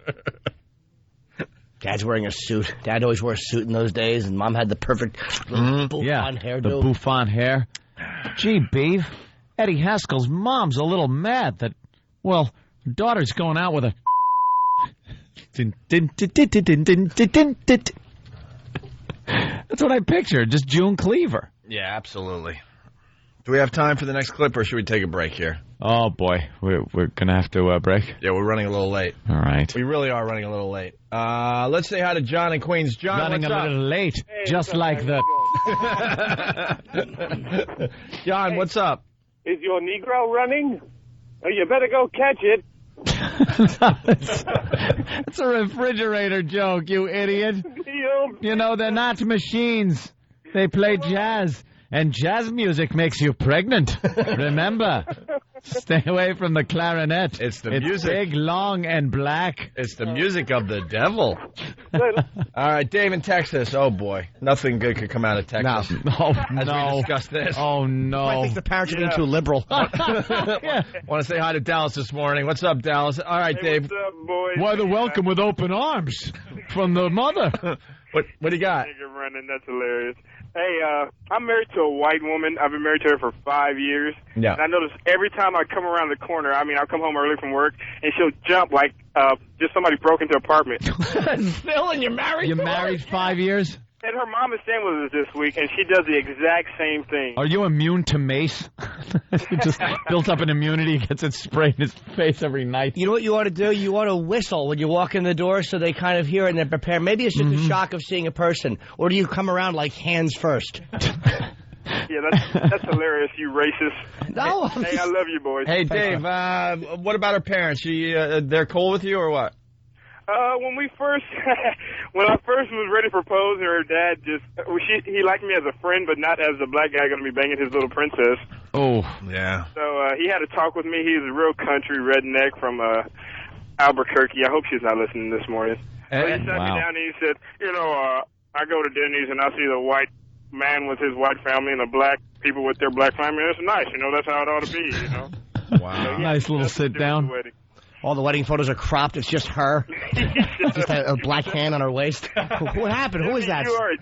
Dad's wearing a suit. Dad always wore a suit in those days, and Mom had the perfect bouffant hairdo. The bouffant hair. Gee, Beeve, Eddie Haskell's mom's a little mad that, well, her daughter's going out with a... That's what I pictured, just June Cleaver. Yeah, absolutely. Do we have time for the next clip, or should we take a break here? Oh, boy. We're going to have to break? Yeah, we're running a little late. All right. We really are running a little late. Let's say hi to John in Queens. John, running what's a up? little late, Hey, just like the... John, what's up? Is your Negro running? Oh, you better go catch it. It's a refrigerator joke, you idiot. You know, they're not machines. They play jazz. And jazz music makes you pregnant. Remember, stay away from the clarinet. It's music. Big, long, and black. It's the music of the devil. All right, Dave in Texas. Oh, boy. Nothing good could come out of Texas. Oh, As no. we discussed this. Oh, no. I think the parents are being too liberal. Want to say hi to Dallas this morning. What's up, Dallas? All right, Dave. What's up, boys? Why, the welcome with open arms from the mother. What do you got? Nigga running, that's hilarious. Hey, I'm married to a white woman. I've been married to her for 5 years. Yeah. And I notice every time I come around the corner, I'll come home early from work, and she'll jump like just somebody broke into the apartment. Phil, and you're married? You married 5 years? And her mom is staying with us this week, and she does the exact same thing. Are you immune to mace? He just built up an immunity, gets it sprayed in his face every night. You know what you ought to do? You ought to whistle when you walk in the door so they kind of hear it and they're prepared. Maybe it's just a shock of seeing a person. Or do you come around like hands first? Yeah, that's hilarious, you racist. No. Hey, I love you, boys. Hey, Dave, what about her parents? They're cool with you or what? When I first was ready to propose, her dad he liked me as a friend, but not as the black guy going to be banging his little princess. Oh, yeah. So he had to talk with me. He's a real country redneck from Albuquerque. I hope she's not listening this morning. But he sat me down and he said, I go to Denny's and I see the white man with his white family and the black people with their black family. That's nice. That's how it ought to be, Wow. So, nice little sit down. All the wedding photos are cropped. It's just her. Just a black hand on her waist. What happened? Who is that? You are a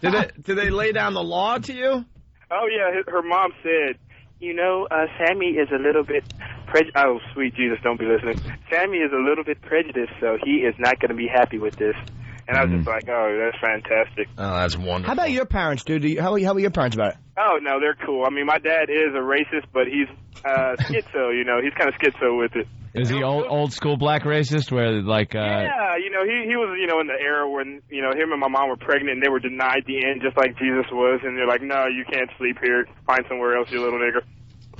genius. Did they lay down the law to you? Oh, yeah. Her mom said, Sammy is a little bit prejudiced. Oh, sweet Jesus, don't be listening. Sammy is a little bit prejudiced, so he is not going to be happy with this. And I was just like, oh, that's fantastic. Oh, that's wonderful. How about your parents, dude? How are your parents about it? Oh, no, they're cool. I mean, my dad is a racist, but he's schizo, He's kind of schizo with it. Is he old school black racist where, like... Yeah, he was, in the era when, him and my mom were pregnant and they were denied the end just like Jesus was. And they're like, no, you can't sleep here. Find somewhere else, you little nigger.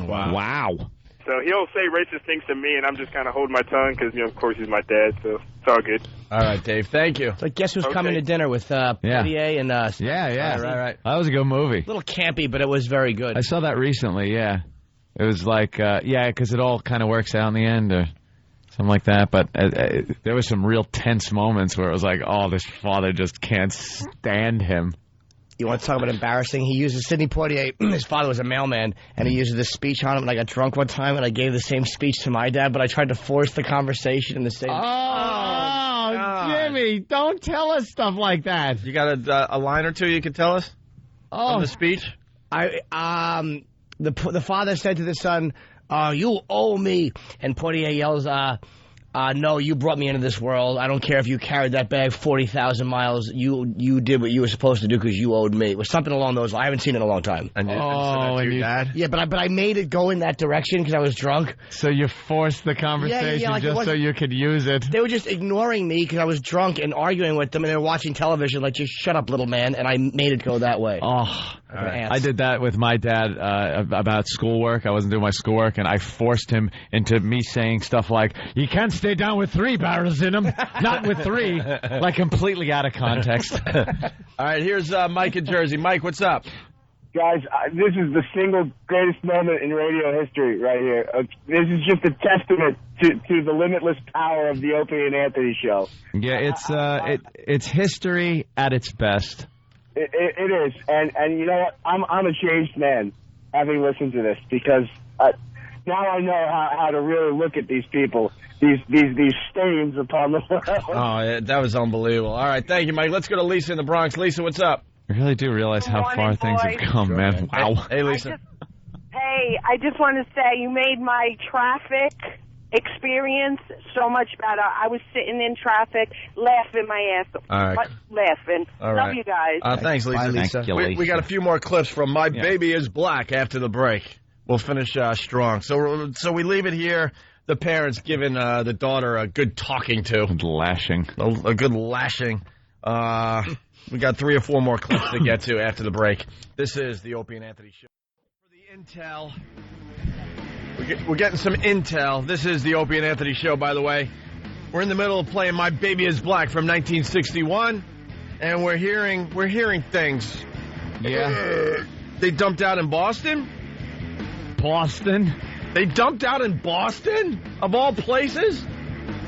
Wow. So he'll say racist things to me, and I'm just kind of holding my tongue because, of course, he's my dad, so it's all good. All right, Dave. Thank you. So guess who's coming to dinner with PDA and us? Yeah. Right. That was a good movie. A little campy, but it was very good. I saw that recently, yeah. It was like, because it all kind of works out in the end or something like that. But there was some real tense moments where it was like, oh, this father just can't stand him. You want to talk about embarrassing? He uses Sidney Poitier. His father was a mailman, and he uses this speech on him. And I got drunk one time, and I gave the same speech to my dad, but I tried to force the conversation in the same. Oh, Jimmy, don't tell us stuff like that. You got a line or two you can tell us from the speech? The father said to the son, "You owe me," and Poitier yells, "No, you brought me into this world. I don't care if you carried that bag 40,000 miles. You did what you were supposed to do because you owed me." It was something along those lines. I haven't seen it in a long time. And your dad? Yeah, but I made it go in that direction because I was drunk. So you forced the conversation just so you could use it. They were just ignoring me because I was drunk and arguing with them, and they were watching television like, just shut up, little man, and I made it go that way. Oh, I did that with my dad about schoolwork. I wasn't doing my schoolwork, and I forced him into me saying stuff like, you can't stay down with 3 barrels in them, not with 3, like completely out of context. All right, here's Mike in Jersey. Mike, what's up? Guys, this is the single greatest moment in radio history right here. This is just a testament to the limitless power of the Opie and Anthony show. Yeah, it's history at its best. It is, and you know what? I'm a changed man having listened to this because now I know how to really look at these people, these stains upon the world. Oh, that was unbelievable. All right, thank you, Mike. Let's go to Lisa in the Bronx. Lisa, what's up? I really do realize how far things have come, man. Wow. Hey, Lisa. I just want to say you made my traffic experience so much better. I was sitting in traffic, laughing my ass off. All right. Laughing. All right. Love you guys. Thanks, Lisa. Bye, Lisa. Thank you, Lisa. We got a few more clips from My Baby is Black after the break. We'll finish strong. So we leave it here. The parents giving the daughter a good talking to. Lashing. A good lashing. We got 3 or 4 more clips to get to after the break. This is the Opie and Anthony Show. For the intel, we're getting some intel. This is the Opie and Anthony Show, by the way. We're in the middle of playing My Baby is Black from 1961, and we're hearing things. Yeah. They dumped out in Boston? Boston? They dumped out in Boston? Of all places?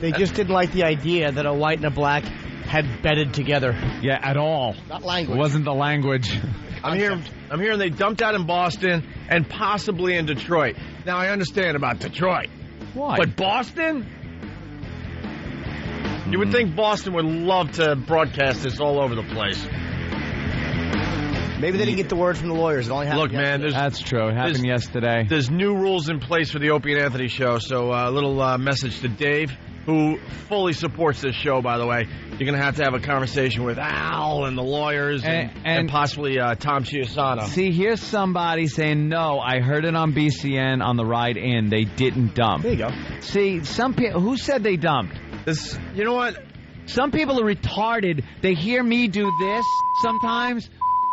They just didn't like the idea that a white and a black had bedded together. Yeah, at all. Not language. It wasn't the language. I'm hearing they dumped out in Boston and possibly in Detroit. Now, I understand about Detroit. Why? But Boston? You would think Boston would love to broadcast this all over the place. Maybe they didn't get the word from the lawyers. It only happened Look, man, that's true. It happened yesterday. There's new rules in place for the Opie and Anthony Show, so a little message to Dave, who fully supports this show, by the way. You're going to have a conversation with Al and the lawyers and possibly Tom Chiusano. See, here's somebody saying, no, I heard it on BCN on the ride in. They didn't dump. There you go. See, some people, who said they dumped? You know what? Some people are retarded. They hear me do this sometimes.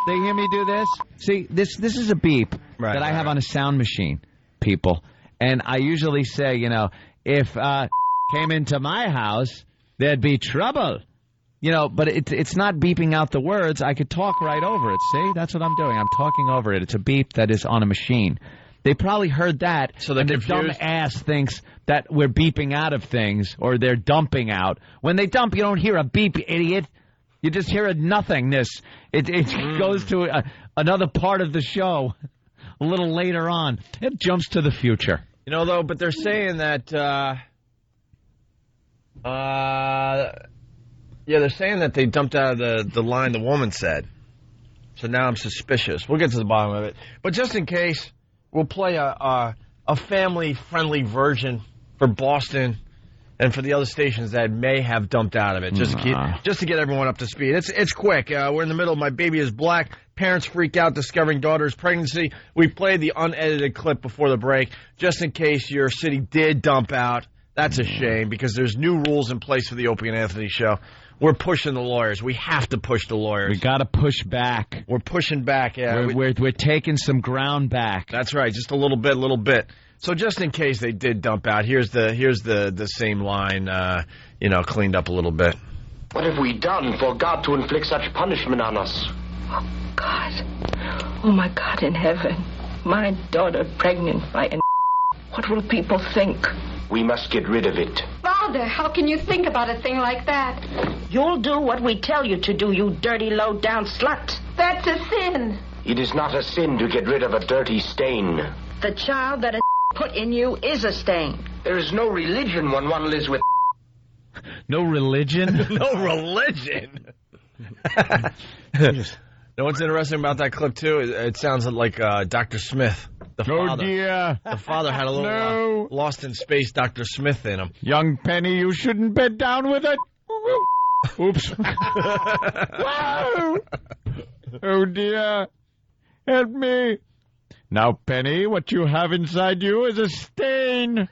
They hear me do this. See, this is a beep that I have on a sound machine, people. And I usually say, if came into my house there'd be trouble. You know, but it's not beeping out the words. I could talk right over it. See, that's what I'm doing. I'm talking over it. It's a beep that is on a machine. They probably heard that, so the dumb ass thinks that we're beeping out of things, or they're dumping out. When they dump, you don't hear a beep, idiot. You just hear a nothingness. It goes to another part of the show a little later on. It jumps to the future. You know, though, but they're saying that... Yeah, they're saying that they dumped out of the line the woman said. So now I'm suspicious. We'll get to the bottom of it. But just in case, we'll play a family-friendly version for Boston and for the other stations that may have dumped out of it, just to get everyone up to speed. It's quick. We're in the middle of My Baby is Black. Parents freak out discovering daughter's pregnancy. We played the unedited clip before the break, just in case your city did dump out. That's a shame, because there's new rules in place for the Opie and Anthony show. We're pushing the lawyers. We have to push the lawyers. We got to push back. We're pushing back, yeah. We're taking some ground back. That's right, just a little bit. So just in case they did dump out, here's the same line, cleaned up a little bit. What have we done for God to inflict such punishment on us? Oh, God. Oh, my God in heaven. My daughter pregnant by a... What will people think? We must get rid of it. Father, how can you think about a thing like that? You'll do what we tell you to do, you dirty, low-down slut. That's a sin. It is not a sin to get rid of a dirty stain. The child that a put in you is a stain. There is no religion when one lives with... No religion? No religion? You know what's interesting about that clip, too? It sounds like Dr. Smith. The father. Dear. The father had a little Lost in Space Dr. Smith in him. Young Penny, you shouldn't bed down with it. Oops. Oh, dear. Help me. Now, Penny, what you have inside you is a stain.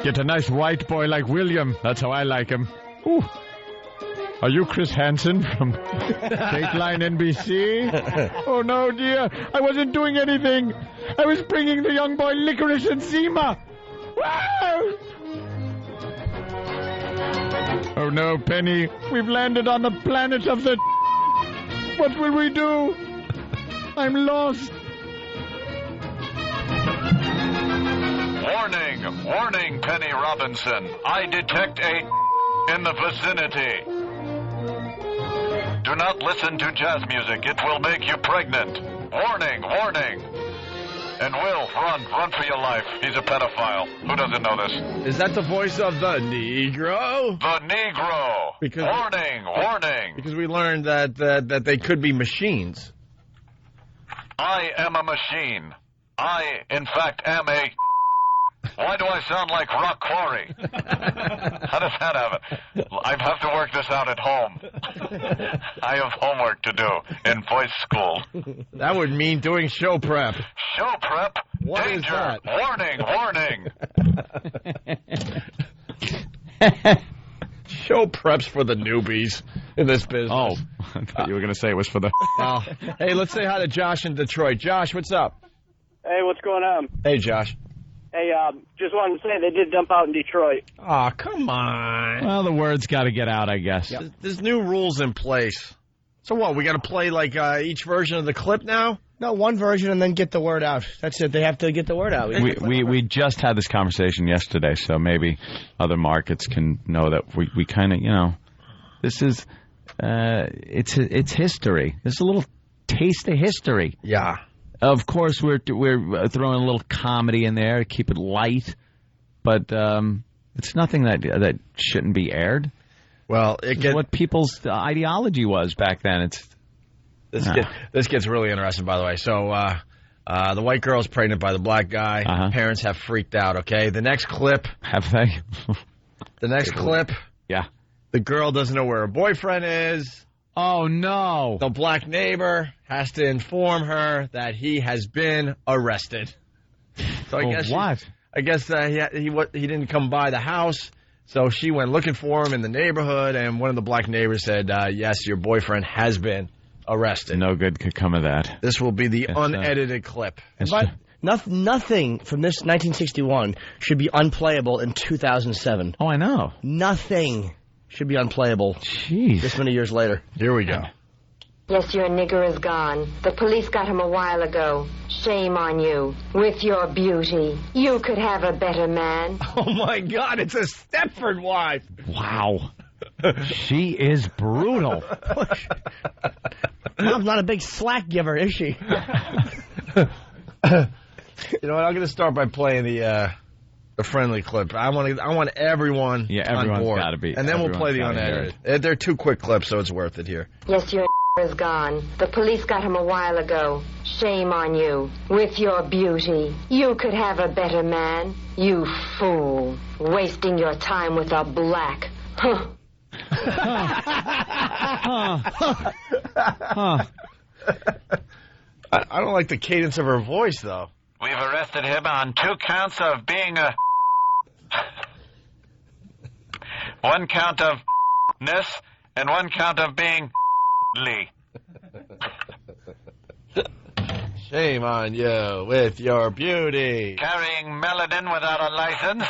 Get a nice white boy like William. That's how I like him. Ooh. Are you Chris Hansen from Dateline NBC? Oh, no, dear. I wasn't doing anything. I was bringing the young boy licorice and Zima. Oh, no, Penny. We've landed on the planet of the... What will we do? I'm lost. Warning, warning, Penny Robinson. I detect a in the vicinity. Do not listen to jazz music. It will make you pregnant. Warning, warning. And Will, run for your life. He's a pedophile. Who doesn't know this? Is that the voice of the Negro? The Negro. Warning. Because we learned that they could be machines. I am a machine. I, in fact, am a... Why do I sound like Rock Quarry? How does that happen? I have to work this out at home. I have homework to do in voice school. That would mean doing show prep. Show prep? What Danger! Is that? Warning! Show preps for the newbies in this business. Oh, I thought you were going to say it was for the... Hey, let's say hi to Josh in Detroit. Josh, what's up? Hey, what's going on? Hey, Josh. Hey, just wanted to say they did dump out in Detroit. Oh, come on. Well, the word's got to get out, I guess. Yep. There's new rules in place. So what, we got to play like each version of the clip now? No, one version and then get the word out. That's it. They have to get the word out. We just had this conversation yesterday, so maybe other markets can know that we kind of, this is, it's history. There's a little taste of history. Yeah. Of course, we're throwing a little comedy in there to keep it light, but it's nothing that shouldn't be aired. Well, it's what people's ideology was back then. This gets really interesting, by the way. So the white girl's pregnant by the black guy. Uh-huh. Parents have freaked out. Okay, the next clip. Have they? The next clip. Yeah. The girl doesn't know where her boyfriend is. Oh, no. The black neighbor has to inform her that he has been arrested. So I guess what? I guess he didn't come by the house, so she went looking for him in the neighborhood, and one of the black neighbors said, yes, your boyfriend has been arrested. No good could come of that. This will be the unedited clip. Nothing from this 1961 should be unplayable in 2007. Oh, I know. Nothing should be unplayable. Jeez. This many years later. Here we go. Yes, your nigger is gone. The police got him a while ago. Shame on you. With your beauty, you could have a better man. Oh, my God, it's a Stepford wife. Wow. She is brutal. Mom's not a big slack giver, is she? You know what? I'm going to start by playing the friendly clip. I want everyone everyone's on board. Gotta be. And then we'll play the unedited. They're 2 quick clips, so it's worth it here. Yes, your is gone. The police got him a while ago. Shame on you. With your beauty, you could have a better man. You fool. Wasting your time with a black. Huh. I don't like the cadence of her voice, though. We've arrested him on 2 counts of being a... 1 count of ness and 1 count of being Lee. Shame on you with your beauty. Carrying melanin without a license.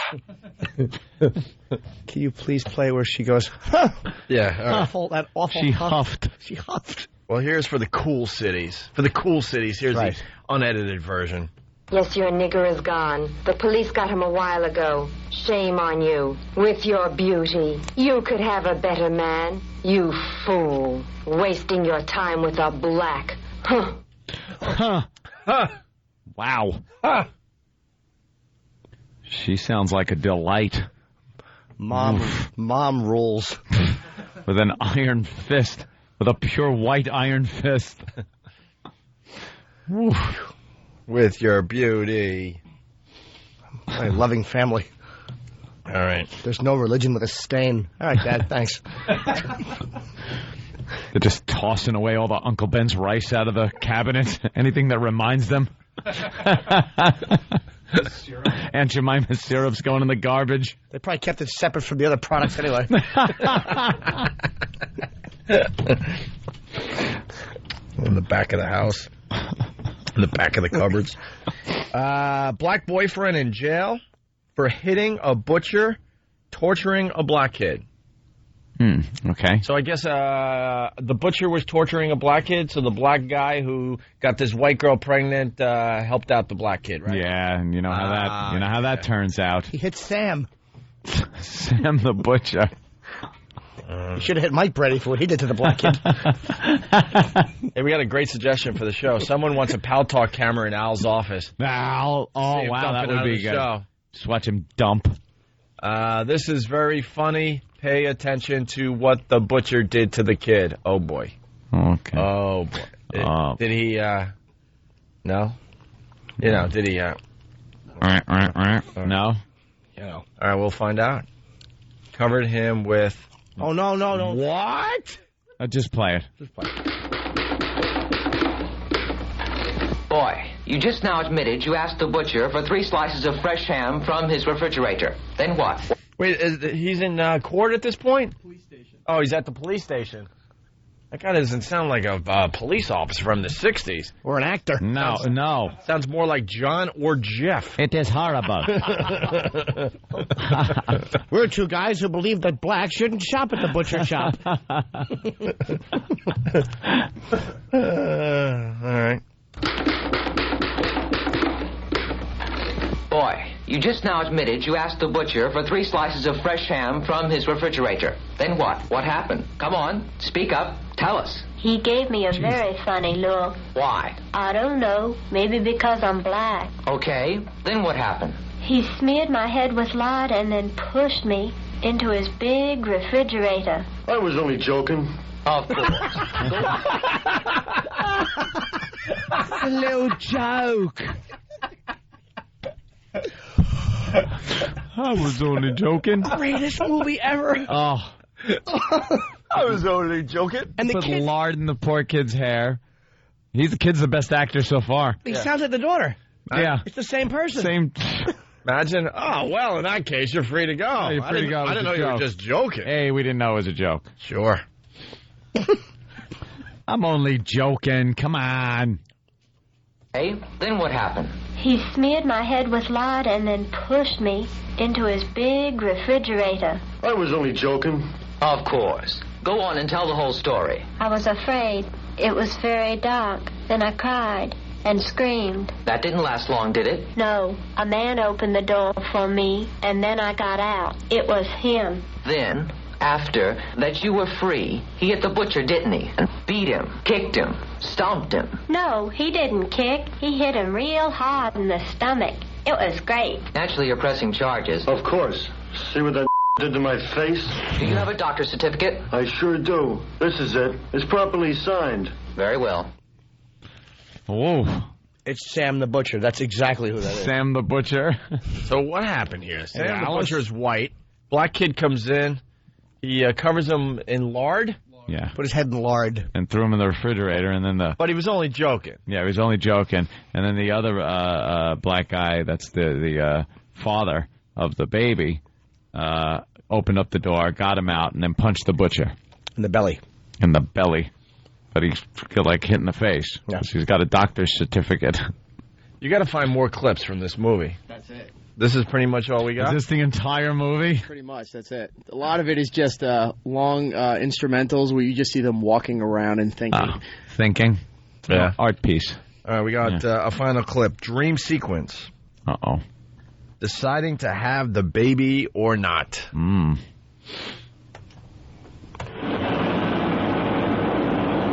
Can you please play where she goes, huh? Yeah. All right. That awful She huff. huffed. She huffed. Well, here's for the cool cities. For the cool cities, here's the unedited version. Yes, your nigger is gone. The police got him a while ago. Shame on you. With your beauty, you could have a better man. You fool. Wasting your time with a black. Huh. Huh. Huh. Wow. Huh. She sounds like a delight. Mom rules. With an iron fist. With a pure white iron fist. With your beauty. My loving family. All right. There's no religion with a stain. All right, Dad, thanks. They're just tossing away all the Uncle Ben's rice out of the cabinet. Anything that reminds them. Aunt Jemima's syrup's going in the garbage. They probably kept it separate from the other products anyway. In the back of the house. In the back of the cupboards. Black boyfriend in jail for hitting a butcher, torturing a black kid. Okay. So I guess the butcher was torturing a black kid, so the black guy who got this white girl pregnant helped out the black kid, right? Yeah, and you know how that turns out. He hit Sam. Sam the butcher. You should have hit Mike Brady for what he did to the black kid. Hey, we got a great suggestion for the show. Someone wants a Pal Talk camera in Al's office. Al, wow, that would be good. Show. Just watch him dump. This is very funny. Pay attention to what the butcher did to the kid. Oh, boy. Okay. Oh, boy. Did he, no? You know, did he, No? You know. All right, we'll find out. Covered him with... Oh, no. What? Just play it. Boy, you just now admitted you asked the butcher for 3 slices of fresh ham from his refrigerator. Then what? Wait, he's in court at this point? Police station. Oh, he's at the police station. That guy doesn't sound like a police officer from the 60s. Or an actor. No. Sounds more like John or Jeff. It is horrible. We're 2 guys who believe that blacks shouldn't shop at the butcher shop. All right. Boy, you just now admitted you asked the butcher for 3 slices of fresh ham from his refrigerator. Then what? What happened? Come on, speak up. Tell us. He gave me a very funny look. Why? I don't know. Maybe because I'm black. Okay, then what happened? He smeared my head with lard and then pushed me into his big refrigerator. I was only joking. Of course. A little joke. I was only joking. Greatest movie ever. Oh. I was only joking. And the Put kid... lard in the poor kid's hair. The kid's the best actor so far. He sounds like the daughter. Yeah. It's the same person. Same. Imagine, oh, well, in that case, you're free to go. Yeah, you're free to go. I didn't know you were just joking. Hey, we didn't know it was a joke. Sure. I'm only joking. Come on. Hey, then what happened? He smeared my head with lard and then pushed me into his big refrigerator. I was only joking. Of course. Go on and tell the whole story. I was afraid. It was very dark. Then I cried and screamed. That didn't last long, did it? No. A man opened the door for me, and then I got out. It was him. Then, after that you were free, he hit the butcher, didn't he? And beat him, kicked him, stomped him. No, he didn't kick. He hit him real hard in the stomach. It was great. Naturally, you're pressing charges. Of course. See what that did to my face? Do you have a doctor's certificate? I sure do. This is it. It's properly signed. Very well. Whoa. It's Sam the Butcher. That's exactly who that is. Sam the Butcher. So what happened here? Sam the Butcher's white. Black kid comes in. He covers him in lard. Yeah. Put his head in lard. And threw him in the refrigerator, and then But he was only joking. Yeah, he was only joking. And then the other black guy, that's the father of the baby, opened up the door, got him out, and then punched the butcher. In the belly. In the belly. But he got, like, hit in the face. Yeah. So he's got a doctor's certificate. You got to find more clips from this movie. That's it. This is pretty much all we got? Is this the entire movie? Pretty much, that's it. A lot of it is just long instrumentals where you just see them walking around and thinking. Thinking? Yeah. Art piece. All right, we got a final clip. Dream sequence. Uh-oh. Deciding to have the baby or not.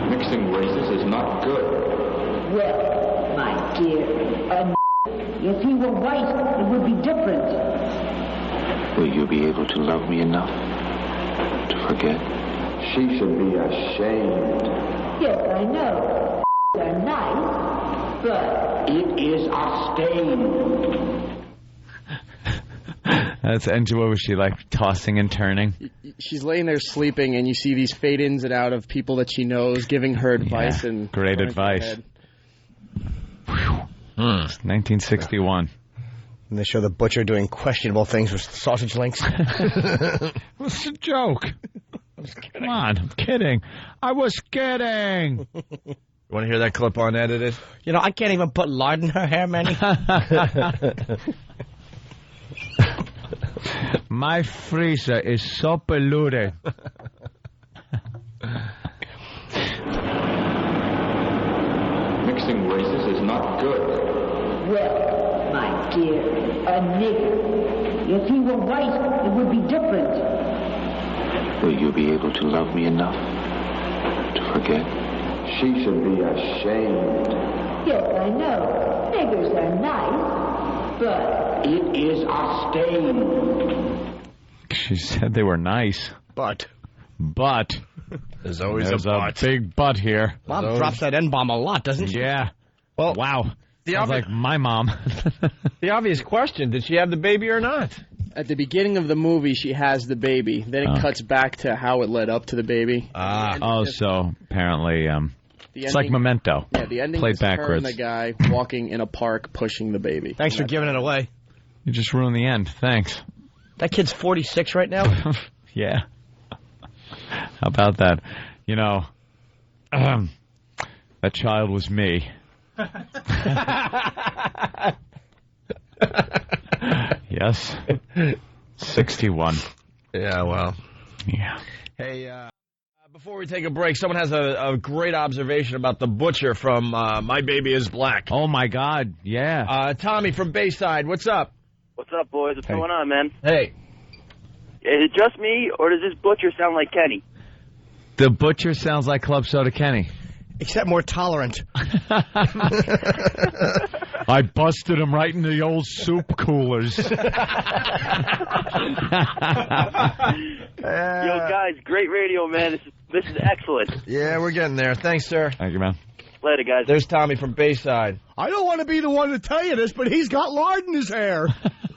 Mixing races is not good. Well, my dear, if he were white, it would be different. Will you be able to love me enough to forget? She should be ashamed. Yes, I know. They're nice, but It is a stain. That's Angela. Was she, like, tossing and turning? She's laying there sleeping, and you see these fade ins and out of people that she knows giving her advice. Yeah, and great advice. It's 1961. And they show the butcher doing questionable things with sausage links. What's a joke? Come on, I'm kidding. I was kidding. You want to hear that clip unedited? You know, I can't even put lard in her hair, Manny. My freezer is so polluted. Mixing races is not good. well, my dear, a nigger. If he were white, it would be different. Will you be able to love me enough to forget? She should be ashamed. Yes, I know. Niggers are nice, but It is a stain. She said they were nice. But. There's always a but. Big but here. Mom drops that N-bomb a lot, doesn't she? Yeah. Well, wow. Sounds like my mom. The obvious question, did she have the baby or not? At the beginning of the movie, she has the baby. Then it cuts back to how it led up to the baby. So apparently it's like ending- Memento. Yeah, the ending Played is her backwards. and the guy walking in a park pushing the baby. Thanks for giving it away. You just ruined the end. Thanks. That kid's 46 right now? Yeah. How about that? You know, that child was me. Yes. 61. Yeah, well. Yeah. Hey, before we take a break, someone has a great observation about the butcher from My Baby is Black. Oh, my God. Yeah. Tommy from Bayside, what's up? What's up, boys? What's going on, man? Hey. Is it just me, or does this butcher sound like Kenny? The butcher sounds like Club Soda Kenny. Except more tolerant. I busted him right in the old soup coolers. Yo, guys, great radio, man. This is excellent. Yeah, we're getting there. Thanks, sir. Thank you, man. Later, guys. There's Tommy from Bayside. I don't want to be the one to tell you this, but he's got lard in his hair.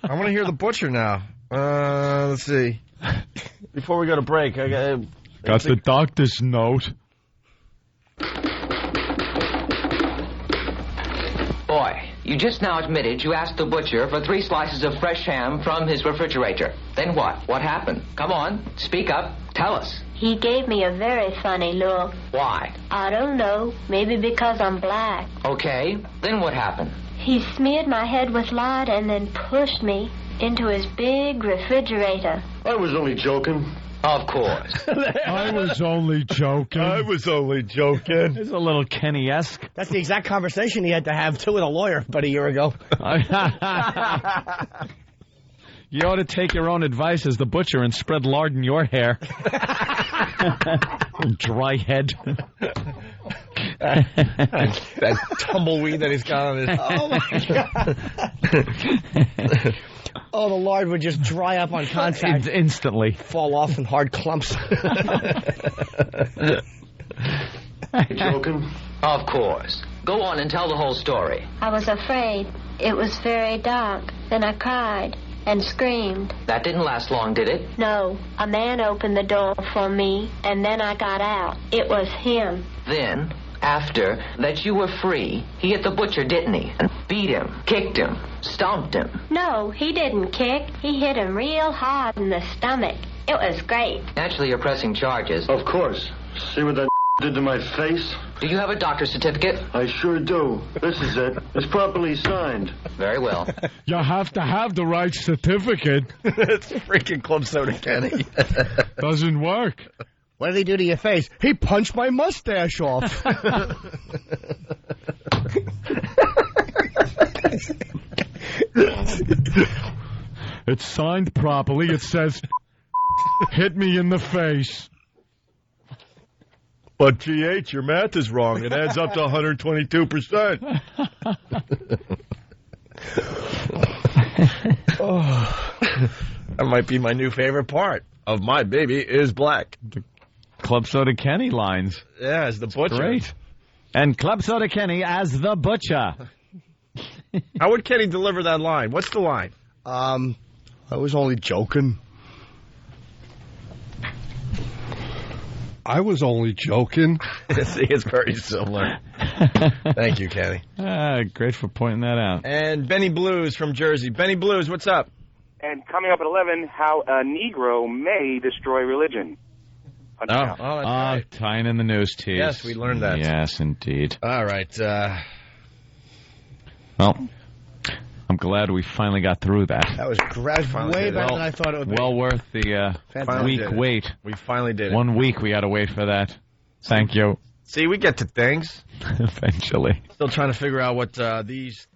I want to hear the butcher now. Let's see. Before we go to break, I got the doctor's note. Boy, you just now admitted you asked the butcher for 3 slices of fresh ham from his refrigerator. Then what? What happened? Come on, speak up. Tell us. He gave me a very funny look. Why? I don't know. Maybe because I'm black. Okay, then what happened? He smeared my head with lard and then pushed me into his big refrigerator. I was only joking. Of course. I was only joking. I was only joking. It's a little Kenny-esque. That's the exact conversation he had to have, too, with a lawyer about a year ago. You ought to take your own advice as the butcher and spread lard in your hair. Dry head. That tumbleweed that he's got on his... Oh, my God. Oh, the lard would just dry up on contact. Instantly. Fall off in hard clumps. Joking? Of course. Go on and tell the whole story. I was afraid. It was very dark. Then I cried and screamed. That didn't last long, did it? No. A man opened the door for me, and then I got out. It was him. Then, after that you were free, he hit the butcher, didn't he? And beat him, kicked him, stomped him. No, he didn't kick. He hit him real hard in the stomach. It was great. Naturally, you're pressing charges. Of course. See what that did to my face? Do you have a doctor's certificate? I sure do. This is it. It's properly signed. Very well. You have to have the right certificate. It's freaking Club Soda Kenny. Doesn't work. What did he do to your face? He punched my mustache off. It's signed properly. It says, hit me in the face. But, GH, your math is wrong. It adds up to 122%. Oh, that might be my new favorite part of My Baby is Black. The Club Soda Kenny lines. Yeah, as the butcher. Great. And Club Soda Kenny as the butcher. How would Kenny deliver that line? What's the line? I was only joking. I was only joking. See, it's very similar. Thank you, Kenny. Great for pointing that out. And Benny Blues from Jersey. Benny Blues, what's up? And coming up at 11, how a Negro may destroy religion. That's right. Tying in the news tease. Yes, we learned that. Yes, indeed. All right. Well, I'm glad we finally got through that. That was way better than I thought it would be. Well worth the week wait. We finally did it. 1 week we got to wait for that. Thank you. See, we get to things. Eventually. Still trying to figure out what these